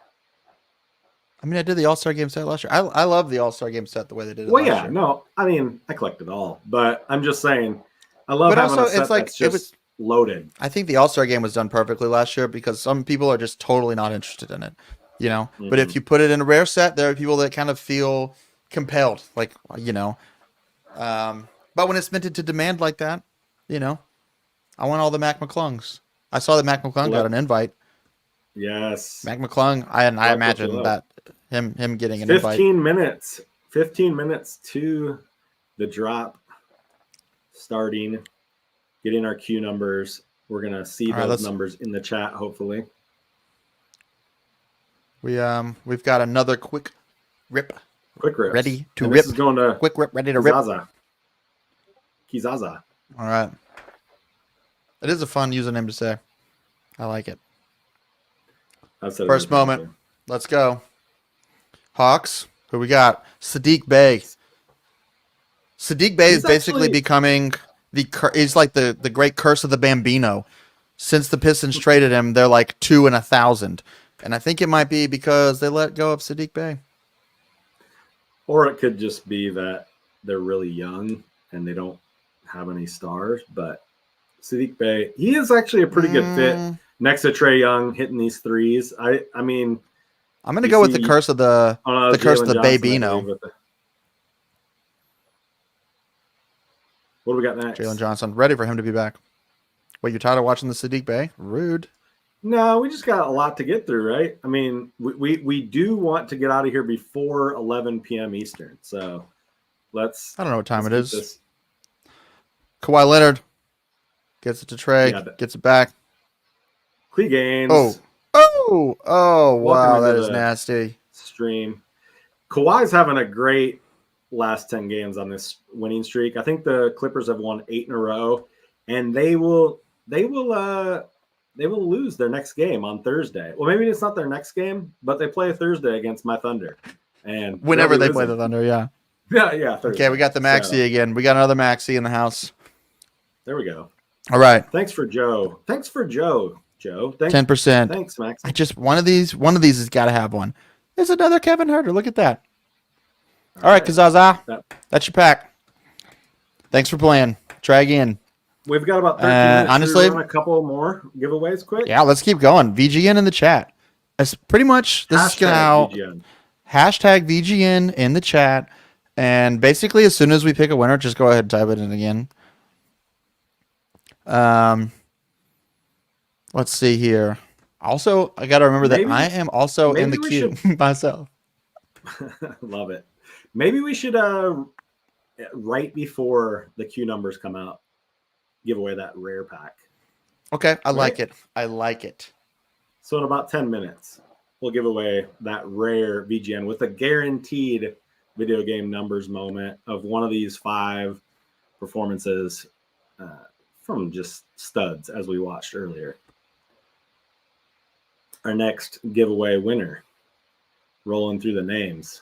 I mean, I did the All-Star game set last year. I love the All-Star game set the way they did it Well, last yeah, year. no, I mean, I collect it all, but I'm just saying, I love But having also, a set it's like, that's just loaded. I think the All-Star game was done perfectly last year because some people are just totally not interested in it, But if you put it in a rare set, there are people that kind of feel compelled, like, But when it's minted to demand like that, I want all the Mac McClungs. I saw that Mac McClung got an invite. Yes. Mac McClung, I imagine that him getting an 15 minutes. 15 minutes to the drop starting, getting our queue numbers. We're going to see those numbers in the chat, hopefully. We've got another quick rip. Quick rip. Ready to and rip. This is going to quick rip, ready to rip. Kizaza. All right. It is a fun username to say. I like it. First moment. Let's go. Hawks. Who we got? Sadiq Bey. Sadiq Bey is basically becoming he's like the great curse of the Bambino. Since the Pistons traded him, they're like 2 in 1,000. And I think it might be because they let go of Sadiq Bey. Or it could just be that they're really young and they don't have any stars. But Sadiq Bey, he is actually a pretty good fit next to Trae Young hitting these threes. I mean, I'm going to go with the curse of the curse of the Babino. What do we got next? Jalen Johnson, ready for him to be back. Wait, you're tired of watching the Sadiq Bey? Rude. No, we just got a lot to get through, right? I mean, we do want to get out of here before 11 p.m. Eastern. So I don't know what time it is. Kawhi Leonard gets it to Trae, gets it back. Clee Gaines. Oh, wow, that is nasty. Stream. Kawhi's having a great last 10 games on this winning streak. I think the Clippers have won 8 in a row, and they will lose their next game on Thursday. Well, maybe it's not their next game, but they play Thursday against my Thunder. And whenever they play the Thunder, yeah. Yeah. Thursday. Okay, we got the Maxi again. We got another Maxi in the house. There we go. All right. Thanks for Joe. Joe. Thanks, 10%. thanks, Max. I just one of these has got to have one. There's another Kevin Herter. Look at that. All right, Kazaza. That's your pack. Thanks for playing. Try again. We've got about 13 minutes. Honestly, Should we run a couple more giveaways quick. Yeah, let's keep going. VGN in the chat. It's pretty much this is how VGN. hashtag VGN in the chat. And basically, as soon as we pick a winner, just go ahead and type it in again. Let's see here. Also, I got to remember that I am also in the queue myself. Love it. Maybe we should, right before the queue numbers come out, give away that rare pack. Okay, I like it. I like it. So in about 10 minutes, we'll give away that rare VGN with a guaranteed video game numbers moment of one of these 5 performances from just studs, as we watched earlier. Our next giveaway winner, rolling through the names.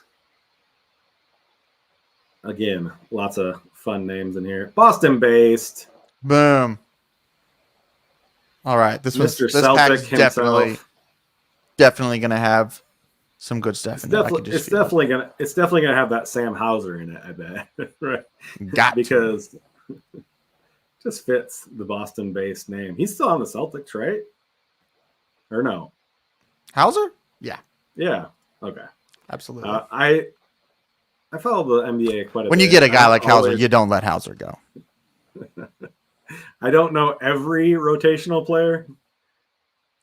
Again, lots of fun names in here. Boston-based. Boom. All right, this pack's definitely gonna have some good stuff in it. It's definitely gonna have that Sam Hauser in it, I bet. Right? Because it just fits the Boston-based name. He's still on the Celtics, right? Or no? Hauser? Yeah. Yeah. Okay. Absolutely. I follow the NBA quite a bit. When you get a guy like Hauser, you don't let Hauser go. I don't know every rotational player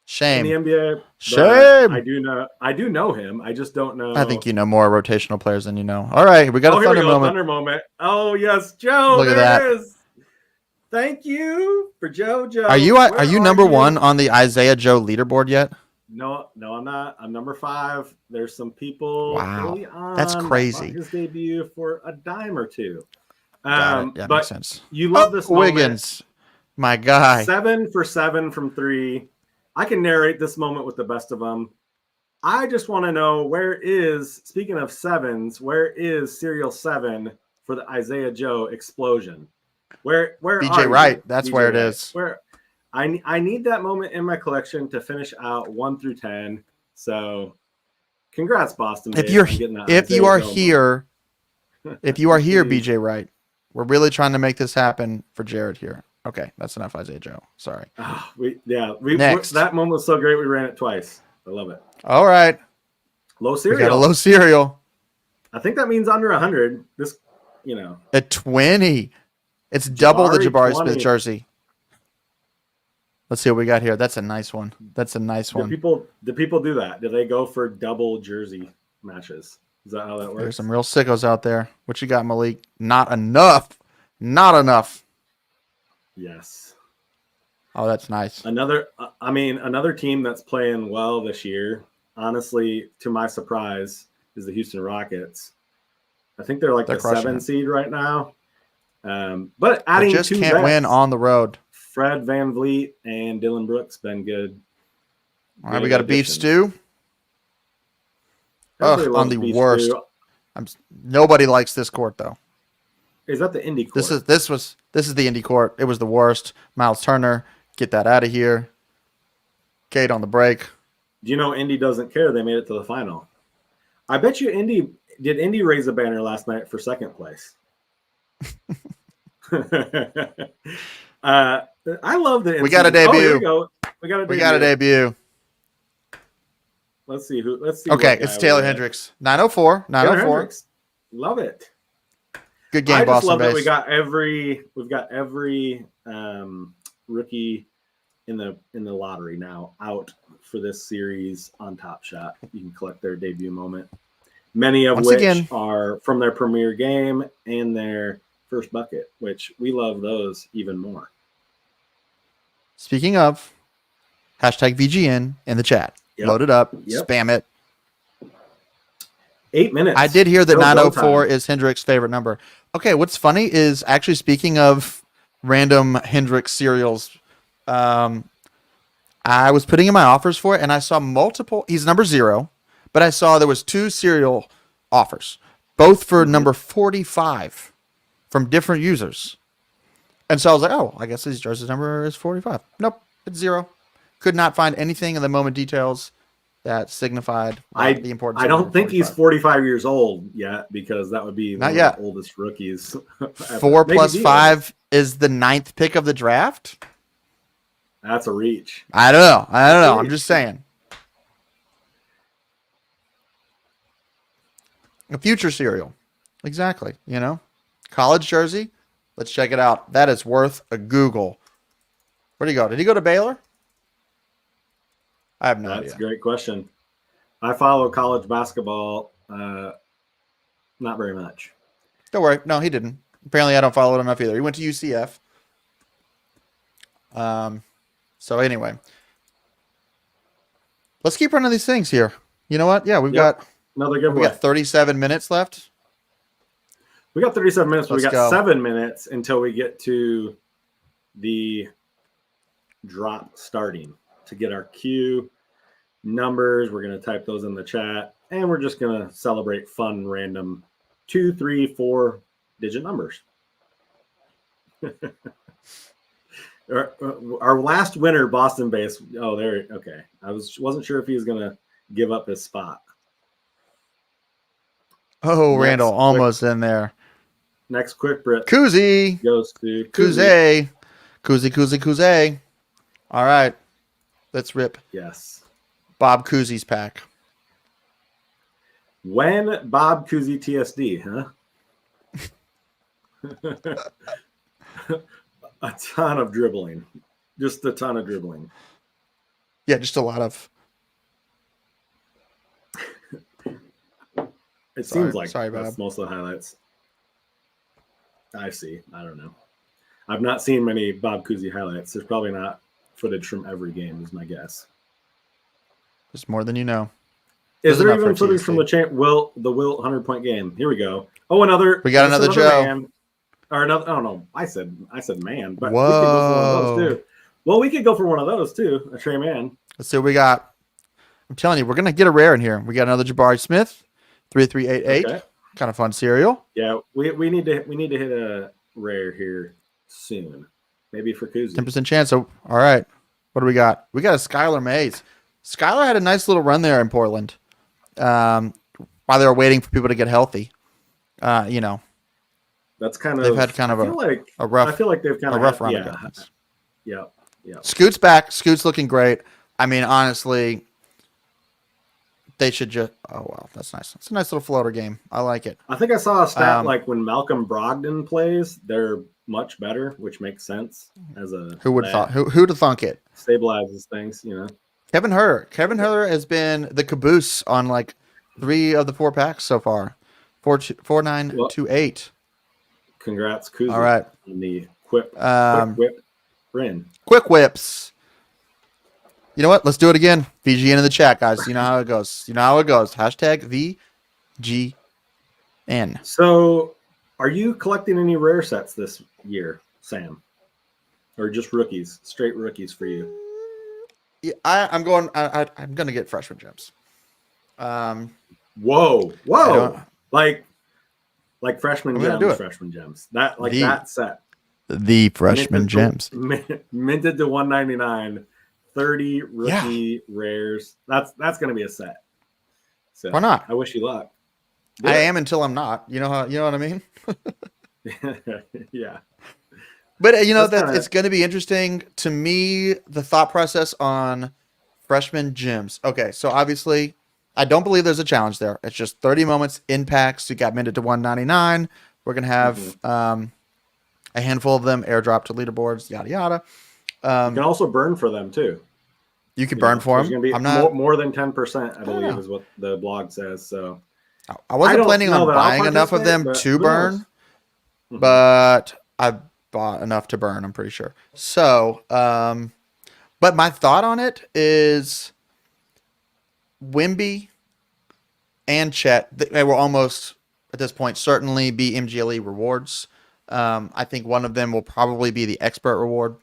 Shame. in the NBA. Shame. I do know him. I just don't know. I think you know more rotational players than you know. All right, we got a Thunder moment. Thunder moment. Oh yes, Joe. Look at that. It is. Thank you for Joe. Are you number 1 on the Isaiah Joe leaderboard yet? No, I'm not. I'm number 5. There's some people. Wow, on that's crazy. His debut for a dime or two. That makes sense. You love this Wiggins, my guy. 7 for 7 from 3. I can narrate this moment with the best of them. I just want to know speaking of sevens, where is Serial 7 for the Isaiah Joe explosion? Where BJ Wright, that's where it is. Where I need that moment in my collection to finish out 1 through 10. So congrats, Boston. If you are here, BJ Wright, we're really trying to make this happen for Jared here. Okay, that's enough Isaiah Joe. Sorry. That moment was so great we ran it twice. I love it. All right. Low serial. We got a low serial. I think that means under 100. This, At 20. It's double the Jabari 20. Smith jersey. Let's see what we got here. That's a nice one. Do people do that? Do they go for double jersey matches? Is that how that works? There's some real sickos out there. What you got, Malik? Not enough. Not enough. Yes. Oh, that's nice. Another team that's playing well this year, honestly, to my surprise, is the Houston Rockets. I think they're the 7 seed right now. But adding they just 2 can't win on the road. Fred VanVleet and Dylan Brooks been good. All right, we got a beef stew. On the worst. Nobody likes this court though. Is that the Indy court? This is the Indy court. It was the worst. Miles Turner, get that out of here. Kate on the break. Do you know Indy doesn't care? They made it to the final. I bet you Indy raise a banner last night for second place. I love the. We got a debut. Here we go. We got a debut. Let's see. Okay, it's Taylor Hendricks. 904. 904. Love it. Good game, I just Boston love base. that we've got every rookie in the lottery now out for this series on Top Shot. You can collect their debut moment. Many of which are from their premier game and their first bucket, which we love those even more. Speaking of, hashtag VGN in the chat. Yep. Load it up. Yep. Spam it. 8 minutes. I did hear that 904 is Hendricks' favorite number. Okay, what's funny is actually speaking of random Hendricks serials, I was putting in my offers for it, and I saw multiple. He's number 0, but I saw there was 2 serial offers, both for number 45 from different users. And so I was like, oh, I guess his jersey number is 45. Nope, it's 0. Could not find anything in the moment details that signified the importance. I of don't number think he's 45. 45 years old yet, because that would be Not one yet. of the oldest rookies. ever. 4 Maybe plus the 5 is the 9th pick of the draft. That's a reach. I don't know. I'm just saying. A future serial. Exactly. College jersey. Let's check it out. That is worth a Google. Where'd he go? Did he go to Baylor? I have no That's a idea. great question. I follow college basketball, not very much. Don't worry. No, he didn't. Apparently, I don't follow it enough either. He went to UCF. So anyway, let's keep running these things here. You know what? Yeah, we've got Another good we one. got 37 minutes left. We got 37 minutes, but we Let's got go. 7 minutes until we get to the drop starting to get our cue numbers. We're going to type those in the chat, and we're just going to celebrate fun, random 2, 3, 4 digit numbers. Our last winner, Boston base. Oh, there. Okay. I wasn't sure if he was going to give up his spot. Oh, Next Randall, quick- almost in there. Next quick Brit Kuzi. goes to Kuzi. Kuzi. All right. Let's rip Yes. Bob Cousy's pack. When Bob Cousy TSD, huh? A ton of dribbling. Just a ton of dribbling. Yeah, just a lot of. It Sorry- seems like sorry, that's Bob. most of the highlights. I see. I don't know. I've not seen many Bob Cousy highlights. There's probably not footage from every game, is my guess. Just more than you know. Is There's there enough even for footage TSD. from the Wilt 100-point game? Here we go. Oh, another. We got this is another Joe. Man. Or another. Oh no, I said man, but Whoa. we could go for one of those too. Well, we could go for one of those too. A Trey Man. Let's see what we got. I'm telling you, we're going to get a rare in here. We got another Jabari Smith, 3388. Okay. Kind of fun serial. Yeah, we need to hit a rare here soon. Maybe for Kuzi. 10% chance. So, all right. What do we got? We got a Skylar Mays. Skylar had a nice little run there in Portland while they were waiting for people to get healthy. That's kind of. They've had kind of I feel like, a rough, I feel like they've kind a of rough had, run yeah, of offense. yeah. Scoot's back. Scoot's looking great. I mean, honestly, they should just. Oh wow, that's nice. It's a nice little floater game. I like it. I think I saw a stat Um, like when Malcolm Brogdon plays, they're much better, which makes sense as a Who would that thought? Who'd have thunk it? stabilizes things, Kevin Herter. Kevin Herter has been the caboose on like 3 of the 4 packs so far. 4-9-2-8. Congrats, Kuzi. All right. On the quick whip Rin. Quick whips. You know what? Let's do it again. VGN in the chat, guys. You know how it goes. Hashtag VGN. So, are you collecting any rare sets this year, Sam? Or just rookies, straight rookies for you? Yeah, I'm going to get freshman gems. Whoa. don't- Like freshman I'm gonna do gems, it. freshman gems. That like The that set. The freshman gems. Minted to 199, 30 rookie rares. That's gonna be a set. So Why not? I wish you luck. Do I it. am until I'm not. You know what I mean? Yeah. But That's that kinda- it's going to be interesting to me. The thought process on freshman gyms. Okay, so obviously, I don't believe there's a challenge there. It's just 30 moments in packs. You got minted to 199. We're gonna have a handful of them airdrop to leaderboards. Yada yada. You can also burn for them too. You can burn for There's them. gonna be I'm not. more than 10%, I believe, know. is what the blog says. So I wasn't don't planning know on that I'll buying enough of them participate, to but who knows? burn, but I bought enough to burn. I'm pretty sure. So, but my thought on it is Wimby and Chet. They will almost at this point certainly be MGLE rewards. I think one of them will probably be the expert reward.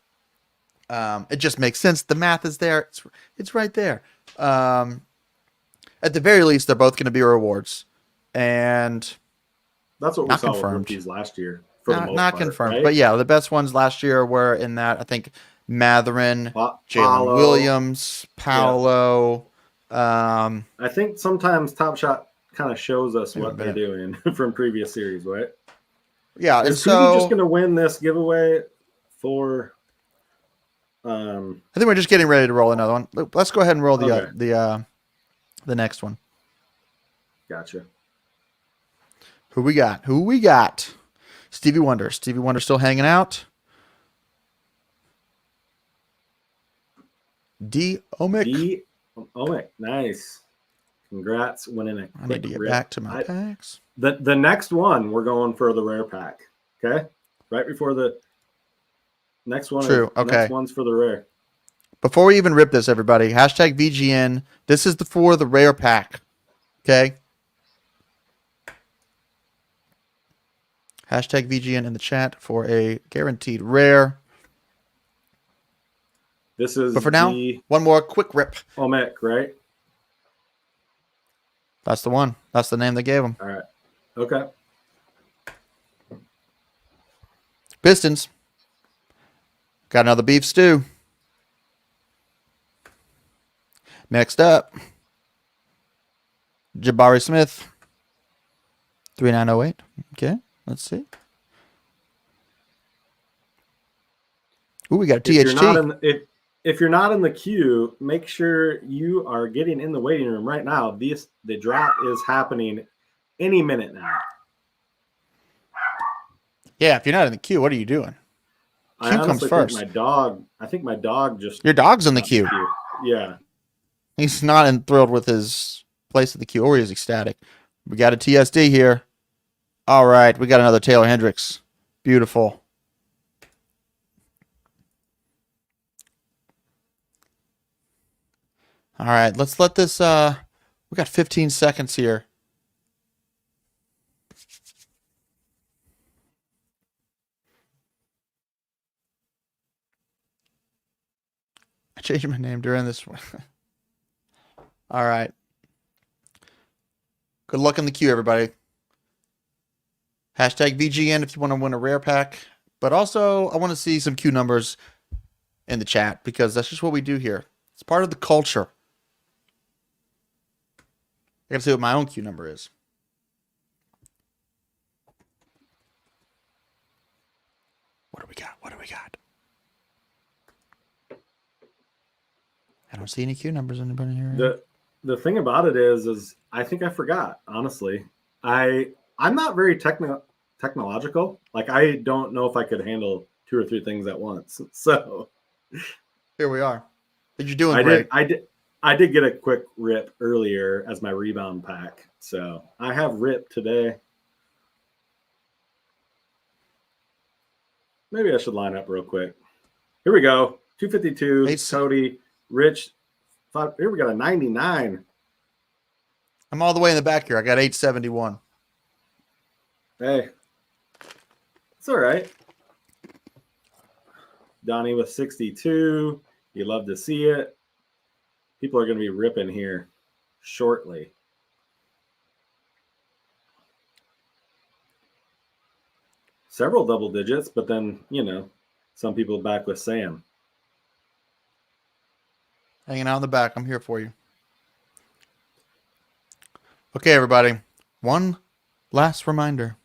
It just makes sense. The math is there. It's right there. At the very least, they're both going to be rewards, and that's what we Not saw confirmed. with rookies last year. For the most not part, confirmed. right? But yeah, the best ones last year were in that. I think Matherin, Jalen Paolo. Williams, Paolo. I think sometimes Top Shot kind of shows us Wait a what they're minute. doing from previous series, right? Yeah, and Is Hootie just so going to win this giveaway for? I think we're just getting ready to roll another one. Let's go ahead and roll the next one. Gotcha. Who we got? Who we got? Stevie Wonder. Stevie Wonder still hanging out. D. Omick. Nice. Congrats winning a quick I need to get rip. back to my packs. The next one, we're going for the rare pack. Okay? Right before the next one. True. Okay. Next one's for the rare. Before we even rip this, everybody, hashtag VGN. This is for the rare pack. Okay? Hashtag VGN in the chat for a guaranteed rare. This is But for now, one more quick rip. Omick, right? That's the one. That's the name they gave him. All right. Okay. Pistons. Got another beef stew. Next up, Jabari Smith. 3908. Okay, let's see. Ooh, we got a THT. If you're not in the queue, make sure you are getting in the waiting room right now. The drop is happening any minute now. Yeah, if you're not in the queue, what are you doing? Queue comes first. I think my dog just. Your dog's in the queue. Yeah. He's not enthralled with his place in the queue, or he's ecstatic. We got a TSD here. All right, we got another Taylor Hendricks. Beautiful. All right, let's let this. We got 15 seconds here. I changed my name during this one. All right. Good luck in the queue, everybody. Hashtag VGN if you want to win a rare pack. But also, I want to see some queue numbers in the chat because that's just what we do here. It's part of the culture. I gotta see what my own queue number is. What do we got? What do we got? I don't see any queue numbers. Anybody here? The thing about it is I think I forgot, honestly. I'm not very technological. Like, I don't know if I could handle 2 or 3 things at once. So here we are. But you're doing great. I did get a quick rip earlier as my rebound pack. So I have rip today. Maybe I should line up real quick. Here we go. 252, Cody, Rich. Here we got a 99. I'm all the way in the back here. I got 871. Hey, it's all right. Donnie with 62. You love to see it. People are going to be ripping here shortly. Several double digits, but then, some people back with Sam. Hanging out in the back. I'm here for you. Okay, everybody. One last reminder.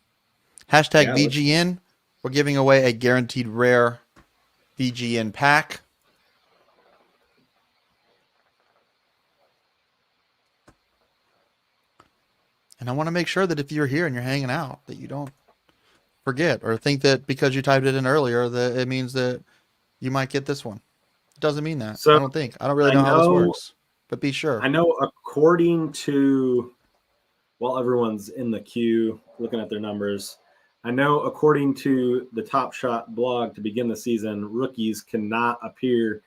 Hashtag VGN. We're giving away a guaranteed rare VGN pack. And I want to make sure that if you're here and you're hanging out, that you don't forget or think that because you typed it in earlier that it means that you might get this one. It doesn't mean that. So I don't think. I don't really know how this works. But be sure. I know according to, while everyone's in the queue looking at their numbers, I know according to the Top Shot blog to begin the season, rookies cannot appear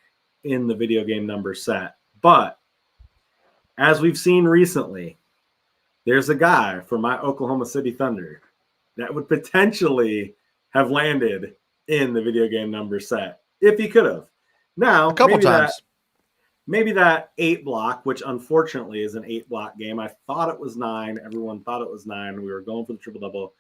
in the video game number set. But as we've seen recently, there's a guy from my Oklahoma City Thunder that would potentially have landed in the video game number set if he could have. Now, a couple times. Maybe that 8 block, which unfortunately is an 8 block game. I thought it was 9. Everyone thought it was 9. We were going for the triple double.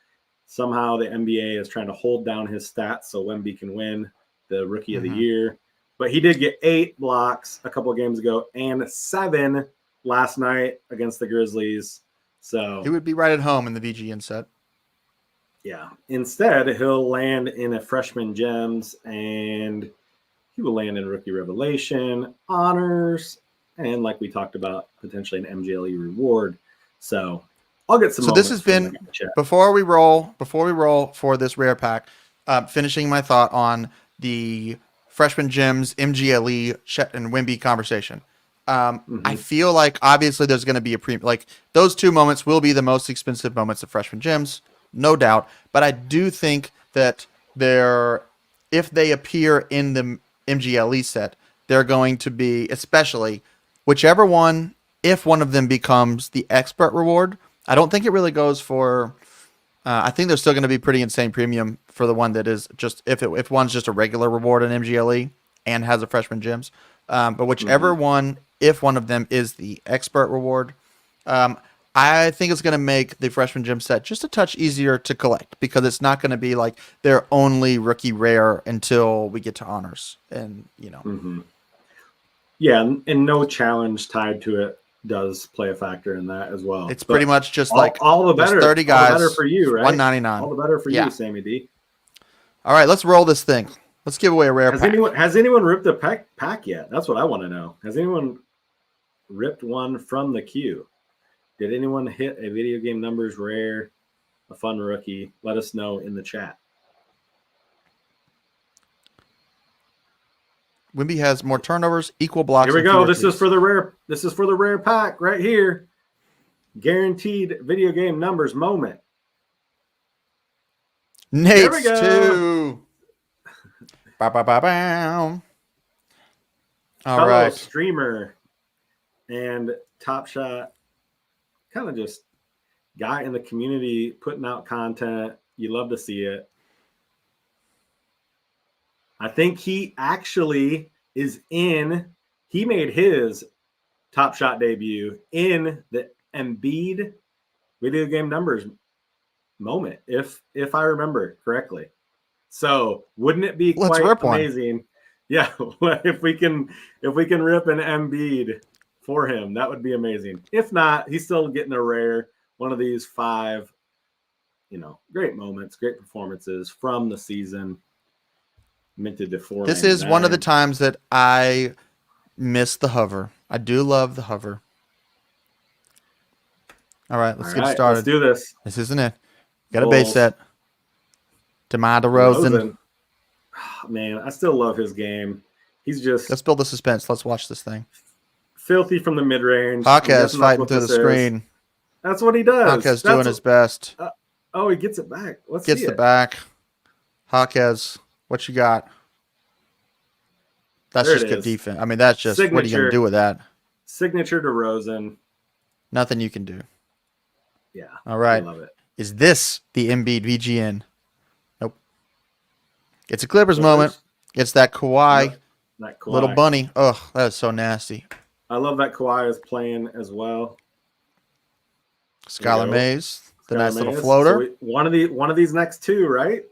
Somehow the NBA is trying to hold down his stats so Wemby can win the Rookie of the Year. But he did get 8 blocks a couple of games ago and 7 last night against the Grizzlies. So He would be right at home in the VGN set. yeah. Instead, he'll land in a freshman gems and he will land in rookie revelation, honors, and like we talked about, potentially an MGLE reward. So I'll get some. So this has moments from been the chat. before we roll for this rare pack. Finishing my thought on the freshman gems, MGLE, Chet and Wimby conversation. I feel like obviously there's going to be a premium. Like those two moments will be the most expensive moments of freshman gems, no doubt. But I do think that if they appear in the MGLE set, they're going to be, especially whichever one, if one of them becomes the expert reward. I don't think it really goes for. I think there's still going to be pretty insane premium for the one that is just if one's just a regular reward in MGLE and has a freshman gems. But whichever one, if one of them is the expert reward, I think it's going to make the freshman gem set just a touch easier to collect because it's not going to be like their only rookie rare until we get to honors, and Yeah, and no challenge tied to it does play a factor in that as well. It's pretty much just all the better. 30 guys, all the better for you, right? 199. All the better for Yeah. you, Sammy D. All right, let's roll this thing. Let's give away a rare pack. Has anyone ripped a pack yet? That's what I want to know. Has anyone ripped one from the queue? Did anyone hit a video game numbers rare, a fun rookie? Let us know in the chat. Wimby has more turnovers, equal blocks. Here we and go. fewer This is threes. for the rare. This is for the rare pack right here. Guaranteed video game numbers moment. Nate's we go. 2. Bow, bow, bow, bow. All Fellow right. streamer and Top Shot, kind of just guy in the community putting out content. You love to see it. I think he actually is he made his Top Shot debut in the Embiid video game numbers moment, if I remember correctly. So wouldn't it be Let's quite rip one. amazing? Yeah, if we can rip an Embiid for him, that would be amazing. If not, he's still getting a rare one of these 5, great moments, great performances from the season. Minted to 4. This is one of the times that I miss the hover. I do love the hover. All right, let's get started. Let's do this. This isn't it. Got a base set. DeMar DeRozan. Oh, man, I still love his game. He's just Let's build the suspense. Let's watch this thing. filthy from the mid-range. Hawkes fighting through the screen. That's what he does. Hawkes doing his best. Oh, he gets it back. Let's Gets see the it. back. Hawkes, what you got? That's There just it good is. defense. I mean, that's just, what are you going Signature. to do with that? Signature to Rosen. Nothing you can do. Yeah. All right. I love it. Is this the Embiid VGN? Nope. It's a Clippers moment. It's that Kawhi That Kawhi. little bunny. Oh, that is so nasty. I love that Kawhi is playing as well. Skylar go. Mays, the Skylar nice little Mays. floater. So one of these next 2, right?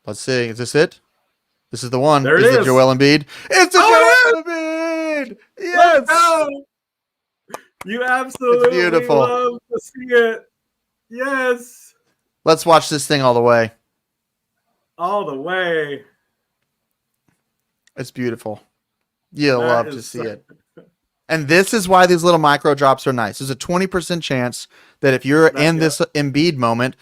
Let's see. Is this it? This is the one. There it is it is. Joel Embiid? It's a Oh, Joel Embiid! Yes! Let's go! You absolutely beautiful. love to see it. Yes. Let's watch this thing all the way. All the way. It's beautiful. You'll That love to is see so- it. And this is why these little micro drops are nice. There's a 20% chance that if you're in this Embiid moment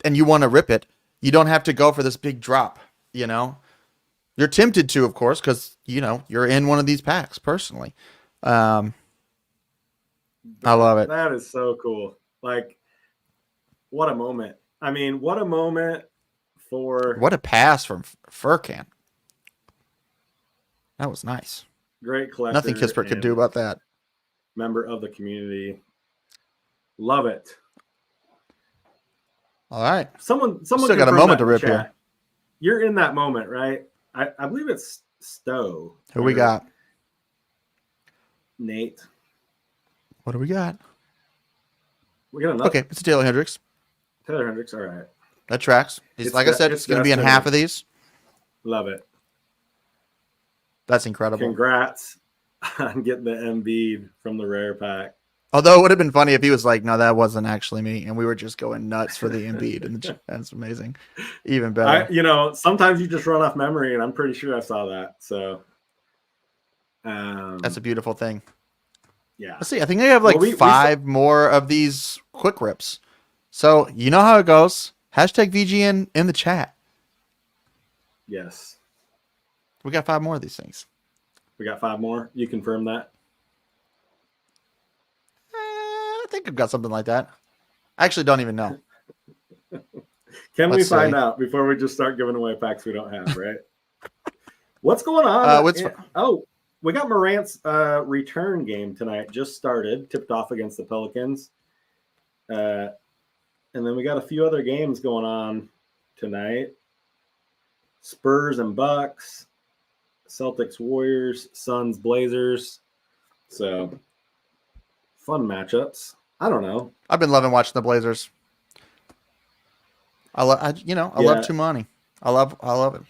and you want to rip it, you don't have to go for this big drop, You're tempted to, of course, because, you're in one of these packs personally. I love it. That is so cool. Like, what a moment. I mean, what a moment for What a pass from Furkan. That was nice. great collector. Nothing Kispert could do and about that. member of the community. Love it. All right. Someone Still got a confirm moment that to in rip chat. here. You're in that moment, right? I believe it's Stowe. Who we got? Nate. What do we got? We got another. Okay, it's Taylor Hendricks. Taylor Hendricks. All right. That tracks. It's It's like I de- said, it's it's going to be in destiny. half of these. Love it. That's incredible. Congrats on getting the Embiid from the rare pack. Although it would have been funny if he was like, "No, that wasn't actually me," and we were just going nuts for the Embiid, and that's amazing. Even better. Sometimes you just run off memory, and I'm pretty sure I saw that. So, that's a beautiful thing. Yeah. Let's see. I think they have like 5 more of these quick rips. So you know how it goes. Hashtag VGN in the chat. Yes. We got 5 more of these things. We got 5 more. You confirm that? I think I've got something like that. I actually don't even know. Can we find out before we just start giving away packs we don't have, right? What's going on? We got Morant's return game tonight. Just started. Tipped off against the Pelicans. And then we got a few other games going on tonight. Spurs and Bucks. Celtics, Warriors, Suns, Blazers. So, fun matchups. I don't know. I've been loving watching the Blazers. I love Tumani. I love it.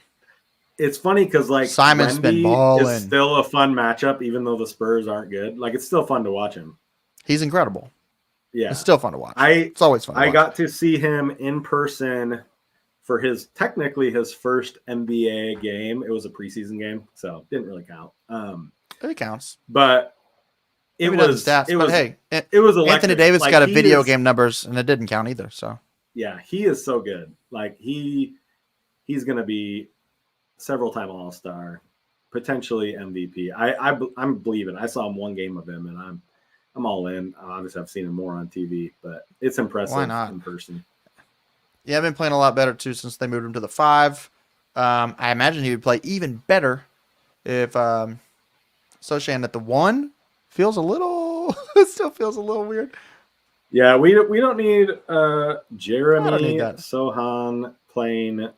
It's funny because like Simon's been balling. Is still a fun matchup, even though the Spurs aren't good. Like it's still fun to watch him. He's incredible. Yeah, it's still fun to watch. It's always fun. I got to see him in person for technically his first NBA game. It was a preseason game, so didn't really count. It counts, but it was electric. Anthony Davis got a video game numbers, and it didn't count either. So yeah, he is so good. Like he's gonna be several-time All-Star, potentially MVP. I'm believing. I saw him one game of him, and I'm all in. Obviously, I've seen him more on TV, but it's impressive in person. Yeah, I've been playing a lot better too since they moved him to the 5. I imagine he would play even better if Sochan at the 1 feels a little. It still feels a little weird. Yeah, we don't need Jeremy Sohan playing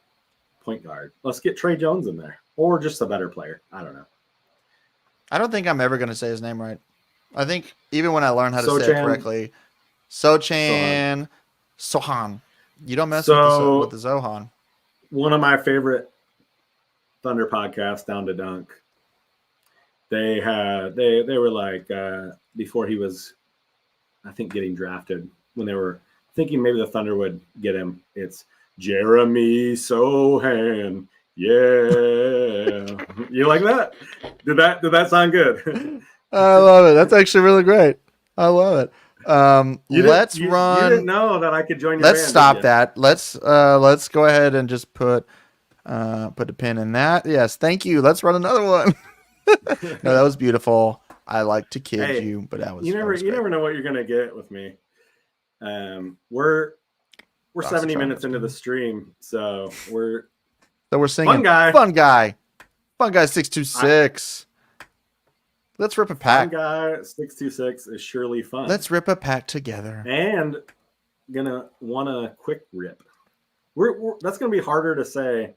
point guard. Let's get Trey Jones in there, or just a better player. I don't know. I don't think I'm ever going to say his name right. I think even when I learn how to say it correctly, Sohan. You don't mess with the Zohan. One of my favorite Thunder podcasts, Down to Dunk. They were like before he was, I think, getting drafted, when they were thinking maybe the Thunder would get him. It's Jeremy Sohan. Yeah. You like that? Did that sound good? I love it. That's actually really great. I love it. You didn't know that I could join your Let's band, stop that. Let's go ahead and just put a pin in that. Yes, thank you. Let's run another one. No, that was beautiful. I like to kid you, but that was you never know what you're gonna get with me. We're 70 minutes into the stream, so we're singing fun guy 626. Let's rip a pack. Fun guy 626 is surely fun. Let's rip a pack together. And gonna want a quick rip. That's gonna be harder to say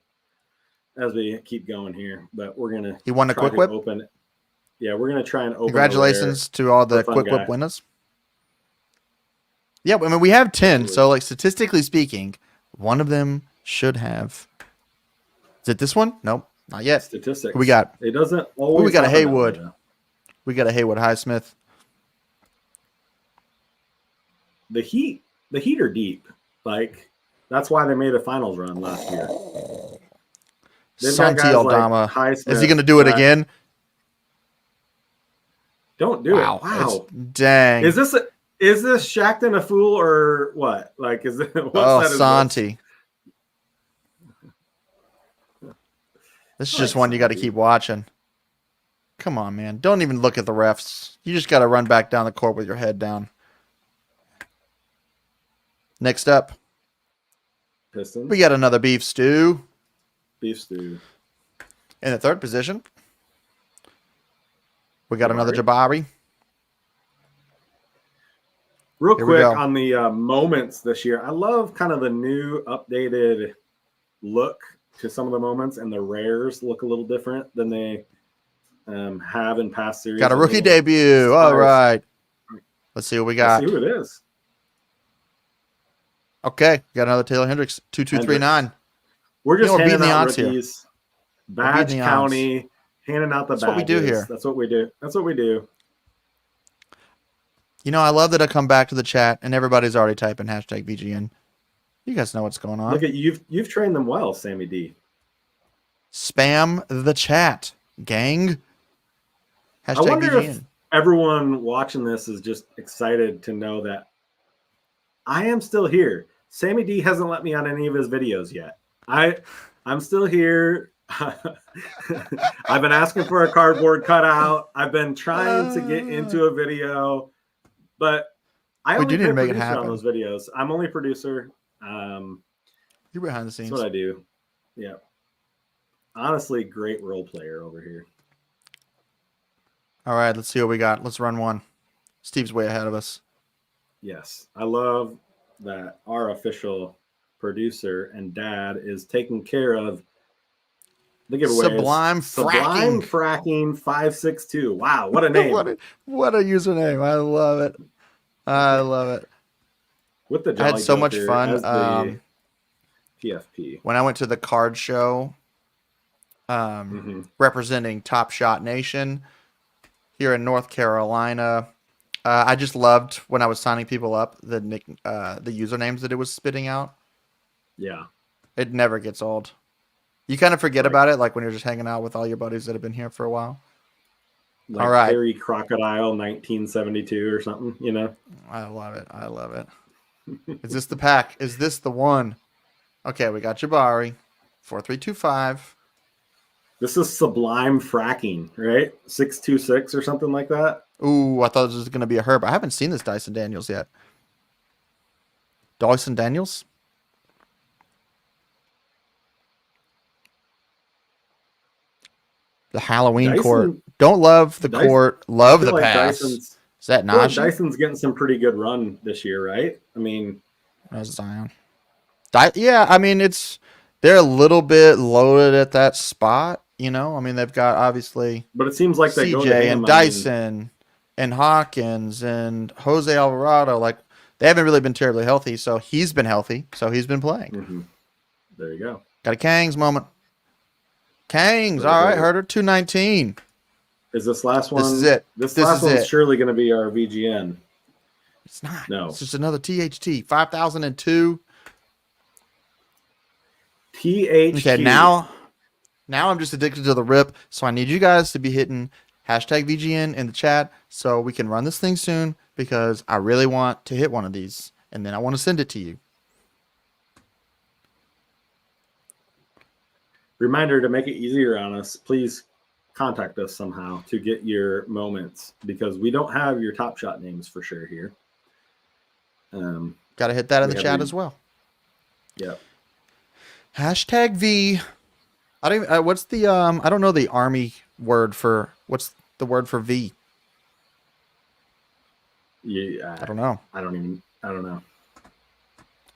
as we keep going here, but we're gonna. You want a quick whip? Open it. Yeah, we're gonna try and open. Congratulations to all the quick whip winners. Yeah, I mean we have 10, so like statistically speaking, one of them should have. Is it this one? Nope, not yet. Statistics. Who we got? It doesn't always. We got a Haywood. We got a Haywood Highsmith. The Heat are deep. Like that's why they made a finals run last year. Santi Aldama. Is he going to do it again? Don't do it. Wow. Dang. Is this Shackton a fool or what? Like is it? Santi. This is just one you got to keep watching. Come on, man. Don't even look at the refs. You just got to run back down the court with your head down. Next up. Pistons. We got another beef stew. Beef stew. In the 3rd position, we got another Jabari. Real quick on the moments this year. I love kind of the new updated look to some of the moments, and the rares look a little different than they have in past series. Got a rookie debut. All right. Let's see what we got. Let's see who it is. Okay. Got another Taylor Hendricks. 2239. We're just handing the out odds rookies. Badge County handing out the That's what we do badges. here. That's what we do. That's what we do. You know, I love that I come back to the chat and everybody's already typing hashtag VGN. You guys know what's going on. Look at you've trained them well, Sammy D. Spam the chat, gang. I Hashtag wonder VGN. if everyone watching this is just excited to know that I am still here. Sammy D hasn't let me on any of his videos yet. I'm still here. I've been asking for a cardboard cutout. I've been trying to get into a video, but I We only do need to make it producer on happen. those videos. I'm only producer. You're behind the scenes. That's what I do. Yeah. Honestly, great role player over here. All right, let's see what we got. Let's run one. Steve's way ahead of us. Yes. I love that our official producer and dad is taking care of the giveaways. Sublime Fracking 562. Wow, what a name. what a username. I love it. I love it. With the I had Jolly so much Joker fun. as the PFP. When I went to the card show, representing Top Shot Nation here in North Carolina, I just loved when I was signing people up the usernames that it was spitting out. Yeah. It never gets old. You kind of forget about it, like when you're just hanging out with all your buddies that have been here for a while. Like All right. Harry Crocodile 1972 or something, you know? I love it. I love it. Is this the pack? Is this the one? Okay, we got Jabari, 4325. This is Sublime Fracking, right? 626 or something like that. Ooh, I thought this was going to be a Herb. I haven't seen this Dyson Daniels yet. Dyson Daniels? The Halloween Dyson- court. Don't love the Dyson- court. Love I the feel like pass. Dyson's, Is that I feel like Najee? Dyson's getting some pretty good run this year, right? I mean, That's Zion. Yeah, I mean, they're a little bit loaded at that spot, you know? I mean, they've got obviously but it seems like they go to CJ him. and Dyson and Hawkins and Jose Alvarado. Like, they haven't really been terribly healthy, so he's been healthy, so he's been playing. Mm-hmm. There you go. Got a Kangs moment. Kangs, Very all right, good. Herder, 219. Is this last one? This is it. This This last is one's it. surely going to be our VGN. It's not. No. It's just another THT. 5002. THQ. Okay, now I'm just addicted to the rip, so I need you guys to be hitting hashtag VGN in the chat so we can run this thing soon because I really want to hit one of these, and then I want to send it to you. Reminder to make it easier on us, please contact us somehow to get your moments because we don't have your Top Shot names for sure here. Got to hit that in the Yeah, chat we- as well. Yeah. Hashtag V. I don't even, what's the I don't know the army word for what's the word for V. Yeah. I don't know. I don't know.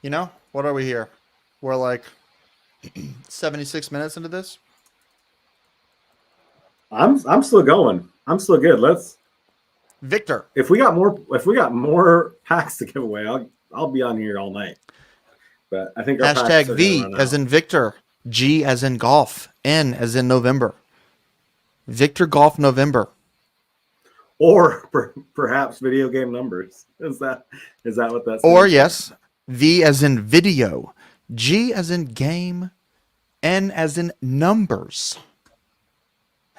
You know, what are we here? We're like 76 minutes into this. I'm still going. I'm still good. Victor. If we got more packs to give away, I'll be on here all night. But I think our packs are Hashtag gonna V run as out. in Victor. G as in golf. N as in November. Victor Golf November. or perhaps video game numbers. Is that what that's? Or yes, V as in video. G as in game. N as in numbers.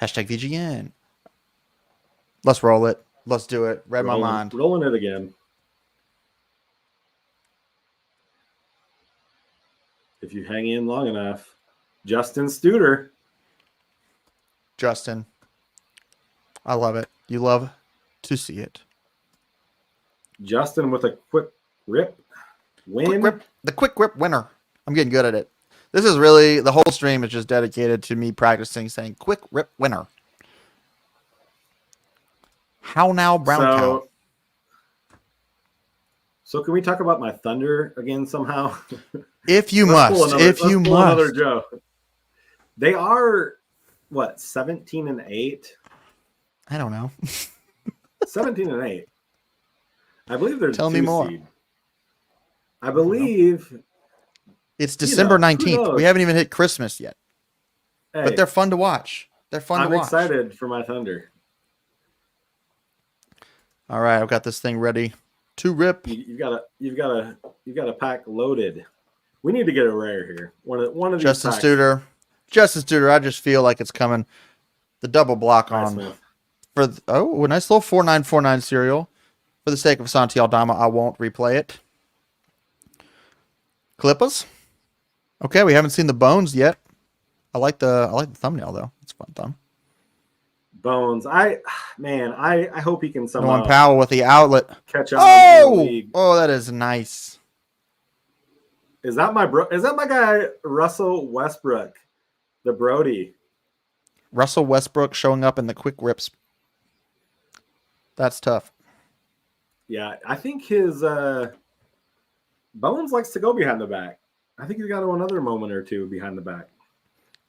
Hashtag VGN. Let's roll it. Let's do it. Read my mind. Rolling it again. If you hang in long enough, Justin Studer. Justin. I love it. You love to see it. Justin with a quick rip win. Quick rip. The quick rip winner. I'm getting good at it. This is really, the whole stream is just dedicated to me practicing saying quick rip winner. How now, Brown Cow? So can we talk about my Thunder again somehow? If you Let's pull must. another- If let's you pull another must. Joe. They are what, 17-8? I don't know. 17-8. I believe they're Tell the me 2 more. seed. I believe. It's December know, who 19th. knows? We haven't even hit Christmas yet. Hey, But they're fun to watch. They're fun I'm to watch. excited for my Thunder. All right, I've got this thing ready to rip. You've got a pack loaded. We need to get a rare here. One of these Justin packs. Studer. I just feel like it's coming. The double block All right, on Smith. for a nice little 4949 serial. For the sake of Santi Aldama, I won't replay it. Clippers. Okay, we haven't seen the bones yet. I like the thumbnail though. It's a fun thumb. Bones. I hope he can somehow Nolan Powell with the outlet. catch on in the Oh, league. that is nice. Is that my guy Russell Westbrook, the Brody? Russell Westbrook showing up in the quick rips. That's tough. Yeah, I think his Bones likes to go behind the back. I think he's got another moment or two behind the back.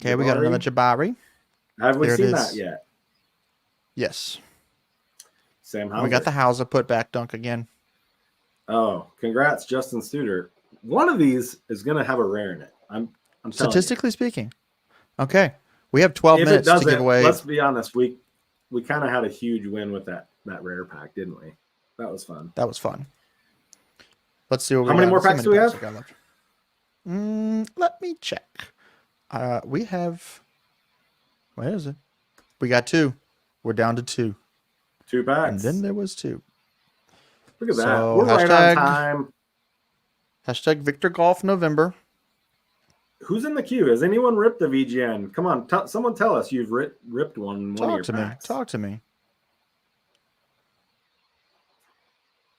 Okay, we got another Jabari. Have we There it seen is. that yet? Yes. Sam Hauser. We got the Hauser put back dunk again. Oh, congrats, Justin Studer. One of these is going to have a rare in it. I'm telling Statistically speaking. Okay. We have 12 you. If it minutes to doesn't, give away. let's be honest, we kind of had a huge win with that rare pack, didn't we? That was fun. That was fun. Let's see what we How many got. more Let's see packs do we packs have? got left. Let me check. We have. Where is it? We got 2. We're down to 2. 2 packs. And then there was 2. Look at that. So, We're right on time. Hashtag Victor Golf November. Who's in the queue? Has anyone ripped the VGN? Come on, someone tell us you've ripped one of your packs. Talk to me.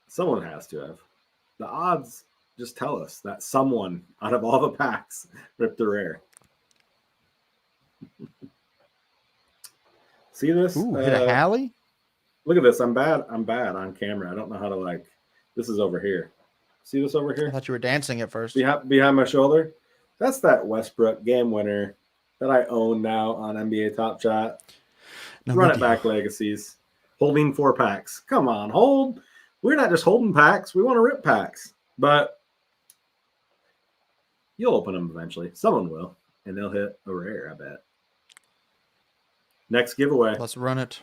Someone has to have. The odds just tell us that someone out of all the packs ripped the rare. See this? Ooh, hit a Hallie? Look at this. I'm bad on camera. I don't know how to this is over here. See this over I here? thought you were dancing at first. Behind my shoulder? That's that Westbrook game winner that I own now on NBA Top Shot. No Run big it deal. back, Legacies. Holding 4 packs. Come on, hold. We're not just holding packs. We want to rip packs. But you'll open them eventually. Someone will. And they'll hit a rare, I bet. Next giveaway. Let's run it.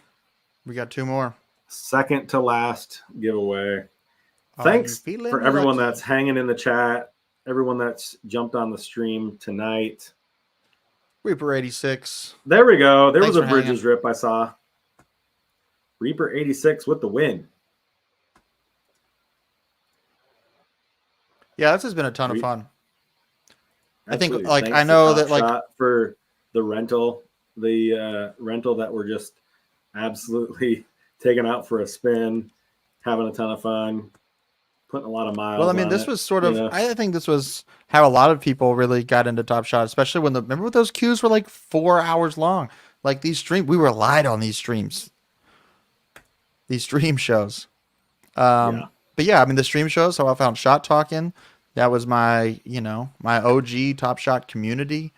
We got 2 more. Second to last giveaway. Are Thanks you feeling for everyone lucky? that's hanging in the chat. Everyone that's jumped on the stream tonight. Reaper 86. There we go. There Thanks was a for hanging. Bridges rip I saw. Reaper 86 with the win. Yeah, this has been a ton of fun. I think, Absolutely. like, Thanks I to know Top that, like- Shot for the rental that we're just absolutely taking out for a spin, having a ton of fun, putting a lot of miles. Well, I mean, on this it, was sort of. you know? I think this was how a lot of people really got into Top Shot, especially when remember when those queues were like 4 hours long. Like these we relied on these streams, these stream shows. Yeah. But yeah, I mean, the stream shows. How I found Shot Talking. That was my my OG Top Shot community.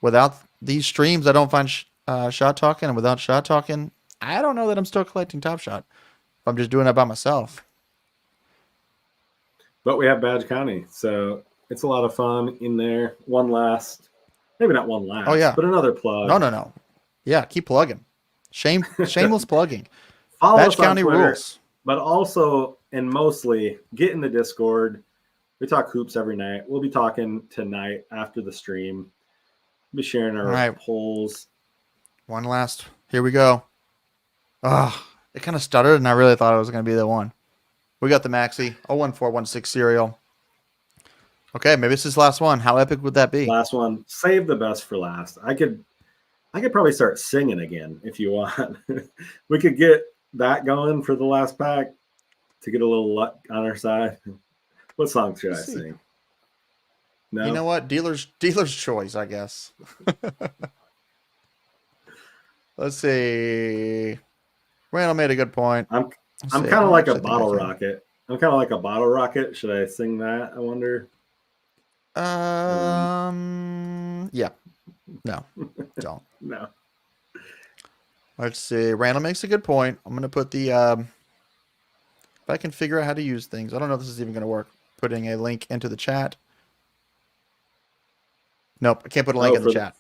Without these streams, I don't find Shot Talking, and without Shot Talking, I don't know that I'm still collecting Top Shot. If I'm just doing it by myself. But we have Badge County, so it's a lot of fun in there. Maybe not one last. Oh, yeah. But another plug. No. Yeah, keep plugging. Shameless plugging. Follow Badge us on County Twitter, rules. but also and mostly get in the Discord. We talk hoops every night. We'll be talking tonight after the stream. We'll be sharing our All right. polls. One last. Here we go. It kind of stuttered, and I really thought it was going to be the one. We got the Maxi 01416 serial. Okay, maybe this is the last one. How epic would that be? Last one. Save the best for last. I could probably start singing again if you want. We could get that going for the last pack to get a little luck on our side. What song should I Let's see. sing? No. You know what? Dealer's choice, I guess. Let's see. Randall made a good point. I'm Let's kind see. of like a I think I bottle can. rocket. I'm kind of like a bottle rocket. Should I sing that? I wonder. Yeah. No, don't. No. Let's see. Randall makes a good point. I'm going to put the, if I can figure out how to use things. I don't know if this is even going to work. Putting a link into the chat. Nope, I can't put a link in the chat.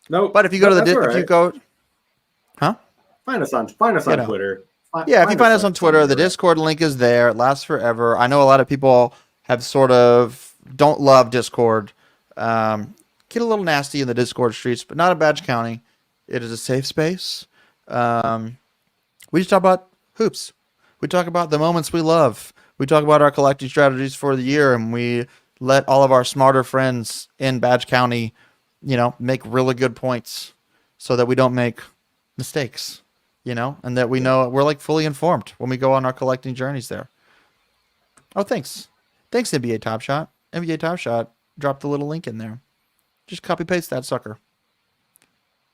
Nope. But if you go to That's all if you right. go, huh? Find us on You know. Twitter. Yeah, if you find us on Twitter, the somewhere. Discord link is there. It lasts forever. I know a lot of people have sort of don't love Discord. Get a little nasty in the Discord streets, but not in Badge County. It is a safe space. We just talk about hoops. We talk about the moments we love. We talk about our collecting strategies for the year, and we let all of our smarter friends in Badge County, make really good points so that we don't make mistakes, and that we know we're like fully informed when we go on our collecting journeys there. Oh, thanks. Thanks, NBA Top Shot. NBA Top Shot dropped the little link in there. Just copy paste that sucker.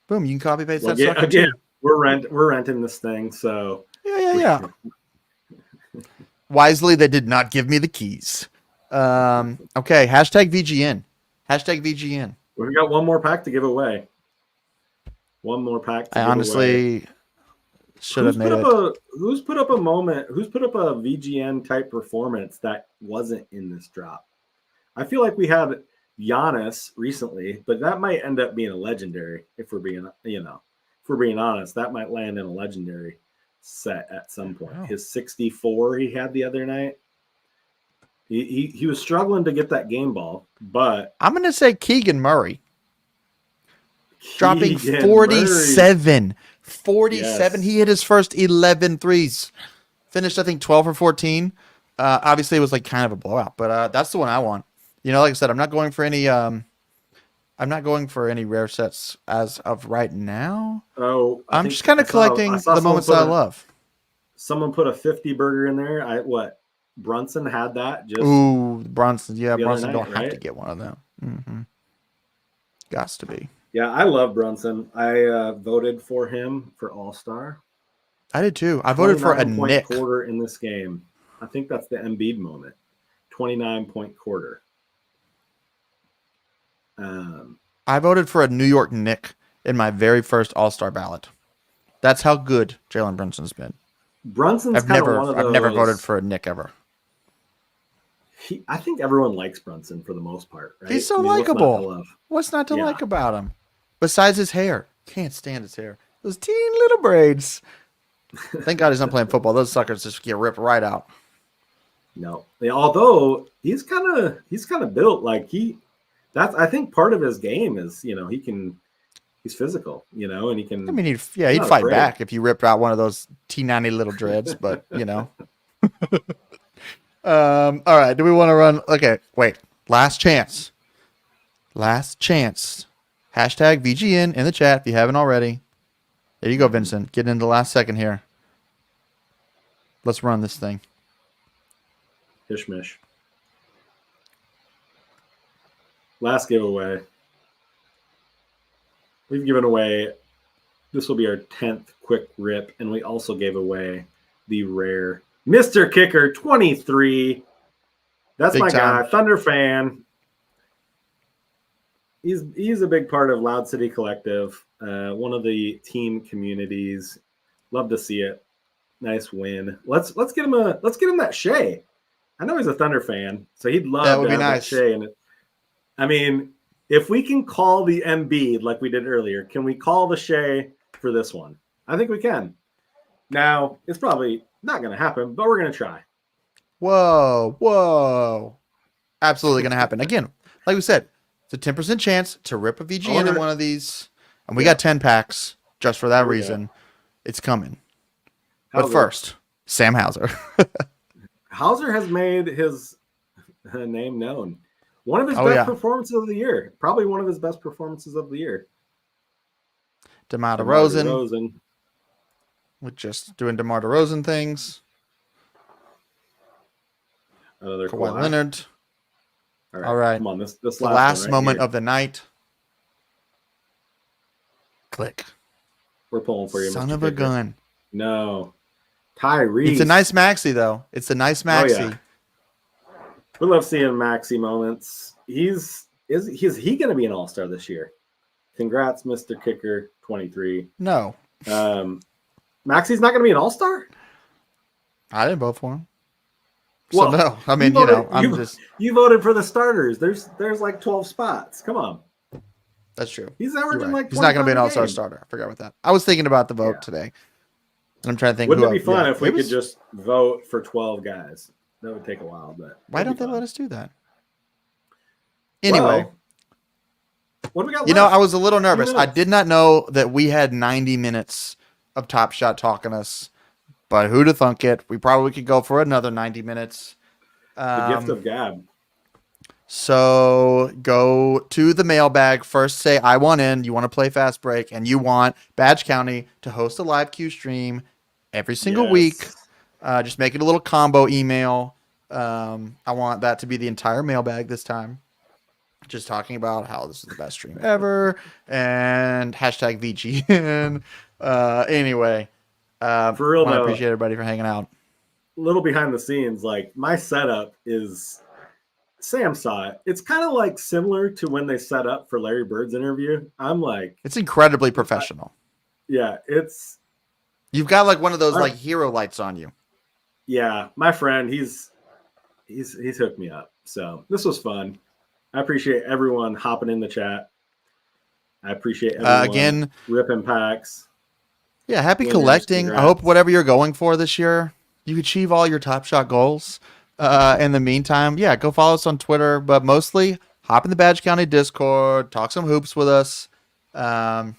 Boom, you can copy paste that sucker again, too. we're renting this thing, so Yeah. Wisely, they did not give me the keys. Okay, hashtag VGN. Hashtag VGN. We got one more pack to give away. One more pack to I give honestly away. should have made it. Who's put up a VGN type performance that wasn't in this drop? I feel like we had Giannis recently, but that might end up being a legendary if we're being honest. That might land in a legendary set at some point. Oh. His 64 he had the other night. He was struggling to get that game ball, but I'm going to say Keegan Murray. Dropping 47. Murray. 47. Yes. He hit his first 11 threes. Finished, I think, 12 or 14. Obviously, it was like kind of a blowout, but that's the one I want. Like I said, I'm not going for any rare sets as of right now. Oh, I'm just kind of collecting the moments that I love. Someone put a 50 burger in there. Brunson had that. Ooh, Brunson. Yeah, Brunson night, don't have to get one of them. Mm-hmm. Gots to be. Yeah, I love Brunson. I voted for him for All-Star. I did too. I voted for a Nick quarter in this game. I think that's the Embiid moment. 29-point quarter. I voted for a New York Nick in my very first All-Star ballot. That's how good Jalen Brunson's been. I've never voted for a Nick ever. I think everyone likes Brunson for the most part, right? He's so likable. What's not to like about him? Besides his hair. Can't stand his hair. Those teeny little braids. Thank God he's not playing football. Those suckers just get ripped right out. No. Although he's kind of built like I think part of his game is, he's physical, and he can. I mean, he'd fight back if you ripped out one of those T90 little dreads, but all right. Do we want to run? Okay, wait. Last chance. Hashtag VGN in the chat if you haven't already. There you go, Vincent. Getting into the last second here. Let's run this thing. Hishmish. Last giveaway. We've given away, this will be our 10th quick rip, and we also gave away the rare Mr. Kicker 23. That's my guy, Thunder fan. He's a big part of Loud City Collective, one of the team communities. Love to see it. Nice win. Let's get him that Shea. I know he's a Thunder fan, so he'd love to have that Shea. And I mean, if we can call the Embiid like we did earlier, can we call the Shea for this one? I think we can. Now, it's probably not going to happen, but we're going to try. Whoa. Absolutely going to happen. Again, like we said, it's a 10% chance to rip a VGN in one of these. And we got 10 packs just for that reason. It's coming. But first, Sam Hauser. Hauser has made his name known. One of his best performances of the year. Probably one of his best performances of the year. DeMar DeRozan. We're just doing DeMar DeRozan things. Another Kawhi Leonard. All right. Come on, this the last moment of the night. Click. We're pulling for you, Son of a gun. No. Tyrese. It's a nice maxi, though. It's a nice maxi. Oh, yeah. We love seeing maxi moments. Is he going to be an all-star this year? Congrats, Mr. Kicker 23. No. Maxi's not going to be an all-star? I didn't vote for him. So no. I mean, you voted for the starters. There's like 12 spots. Come on. That's true. He's You're averaging right. like He's not going to be an 25 a all-star game. starter. I forgot about that. I was thinking about the vote Yeah. today. And I'm trying to think. Wouldn't who it be fun yeah, if we it was- could just vote for 12 guys? That would take a while, but Why don't it'd be they fun. let us do that? Anyway, Well, what do we got you know, left? I was a little nervous. I minutes. did not know that we had 90 minutes of Top Shot talking us, but who'd have thunk it? We probably could go for another 90 minutes. The gift of gab. So go to the mailbag. First say, I want in. You want to play Fast Break, and you want Badge County to host a live Q stream every single Yes. week. Just make it a little combo email. I want that to be the entire mailbag this time. Just talking about how this is the best stream ever and hashtag VGN. Anyway, For real want to though, appreciate everybody for hanging out. little behind the scenes, like my setup is Sam saw it. It's kind of like similar to when they set up for Larry Bird's interview. I'm like, It's incredibly professional. yeah, it's You've got like one of those like hero lights on you. yeah, my friend, he's hooked me up. So this was fun. I appreciate everyone hopping in the chat. I appreciate everyone Again, ripping packs. yeah, happy Winners, collecting. I congrats. hope whatever you're going for this year, you achieve all your Top Shot goals. In the meantime, yeah, go follow us on Twitter, but mostly hop in the Badge County Discord, talk some hoops with us. And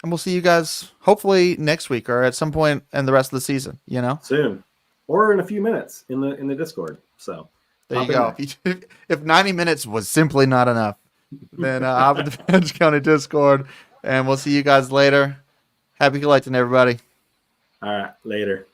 we'll see you guys hopefully next week or at some point in the rest of the season, you know? Soon, or in a few minutes in the Discord. So There you hop go. in If 90 minutes was simply not enough, then hop in the Badge County Discord, and we'll see you guys later. Happy collecting, everybody. All right, later.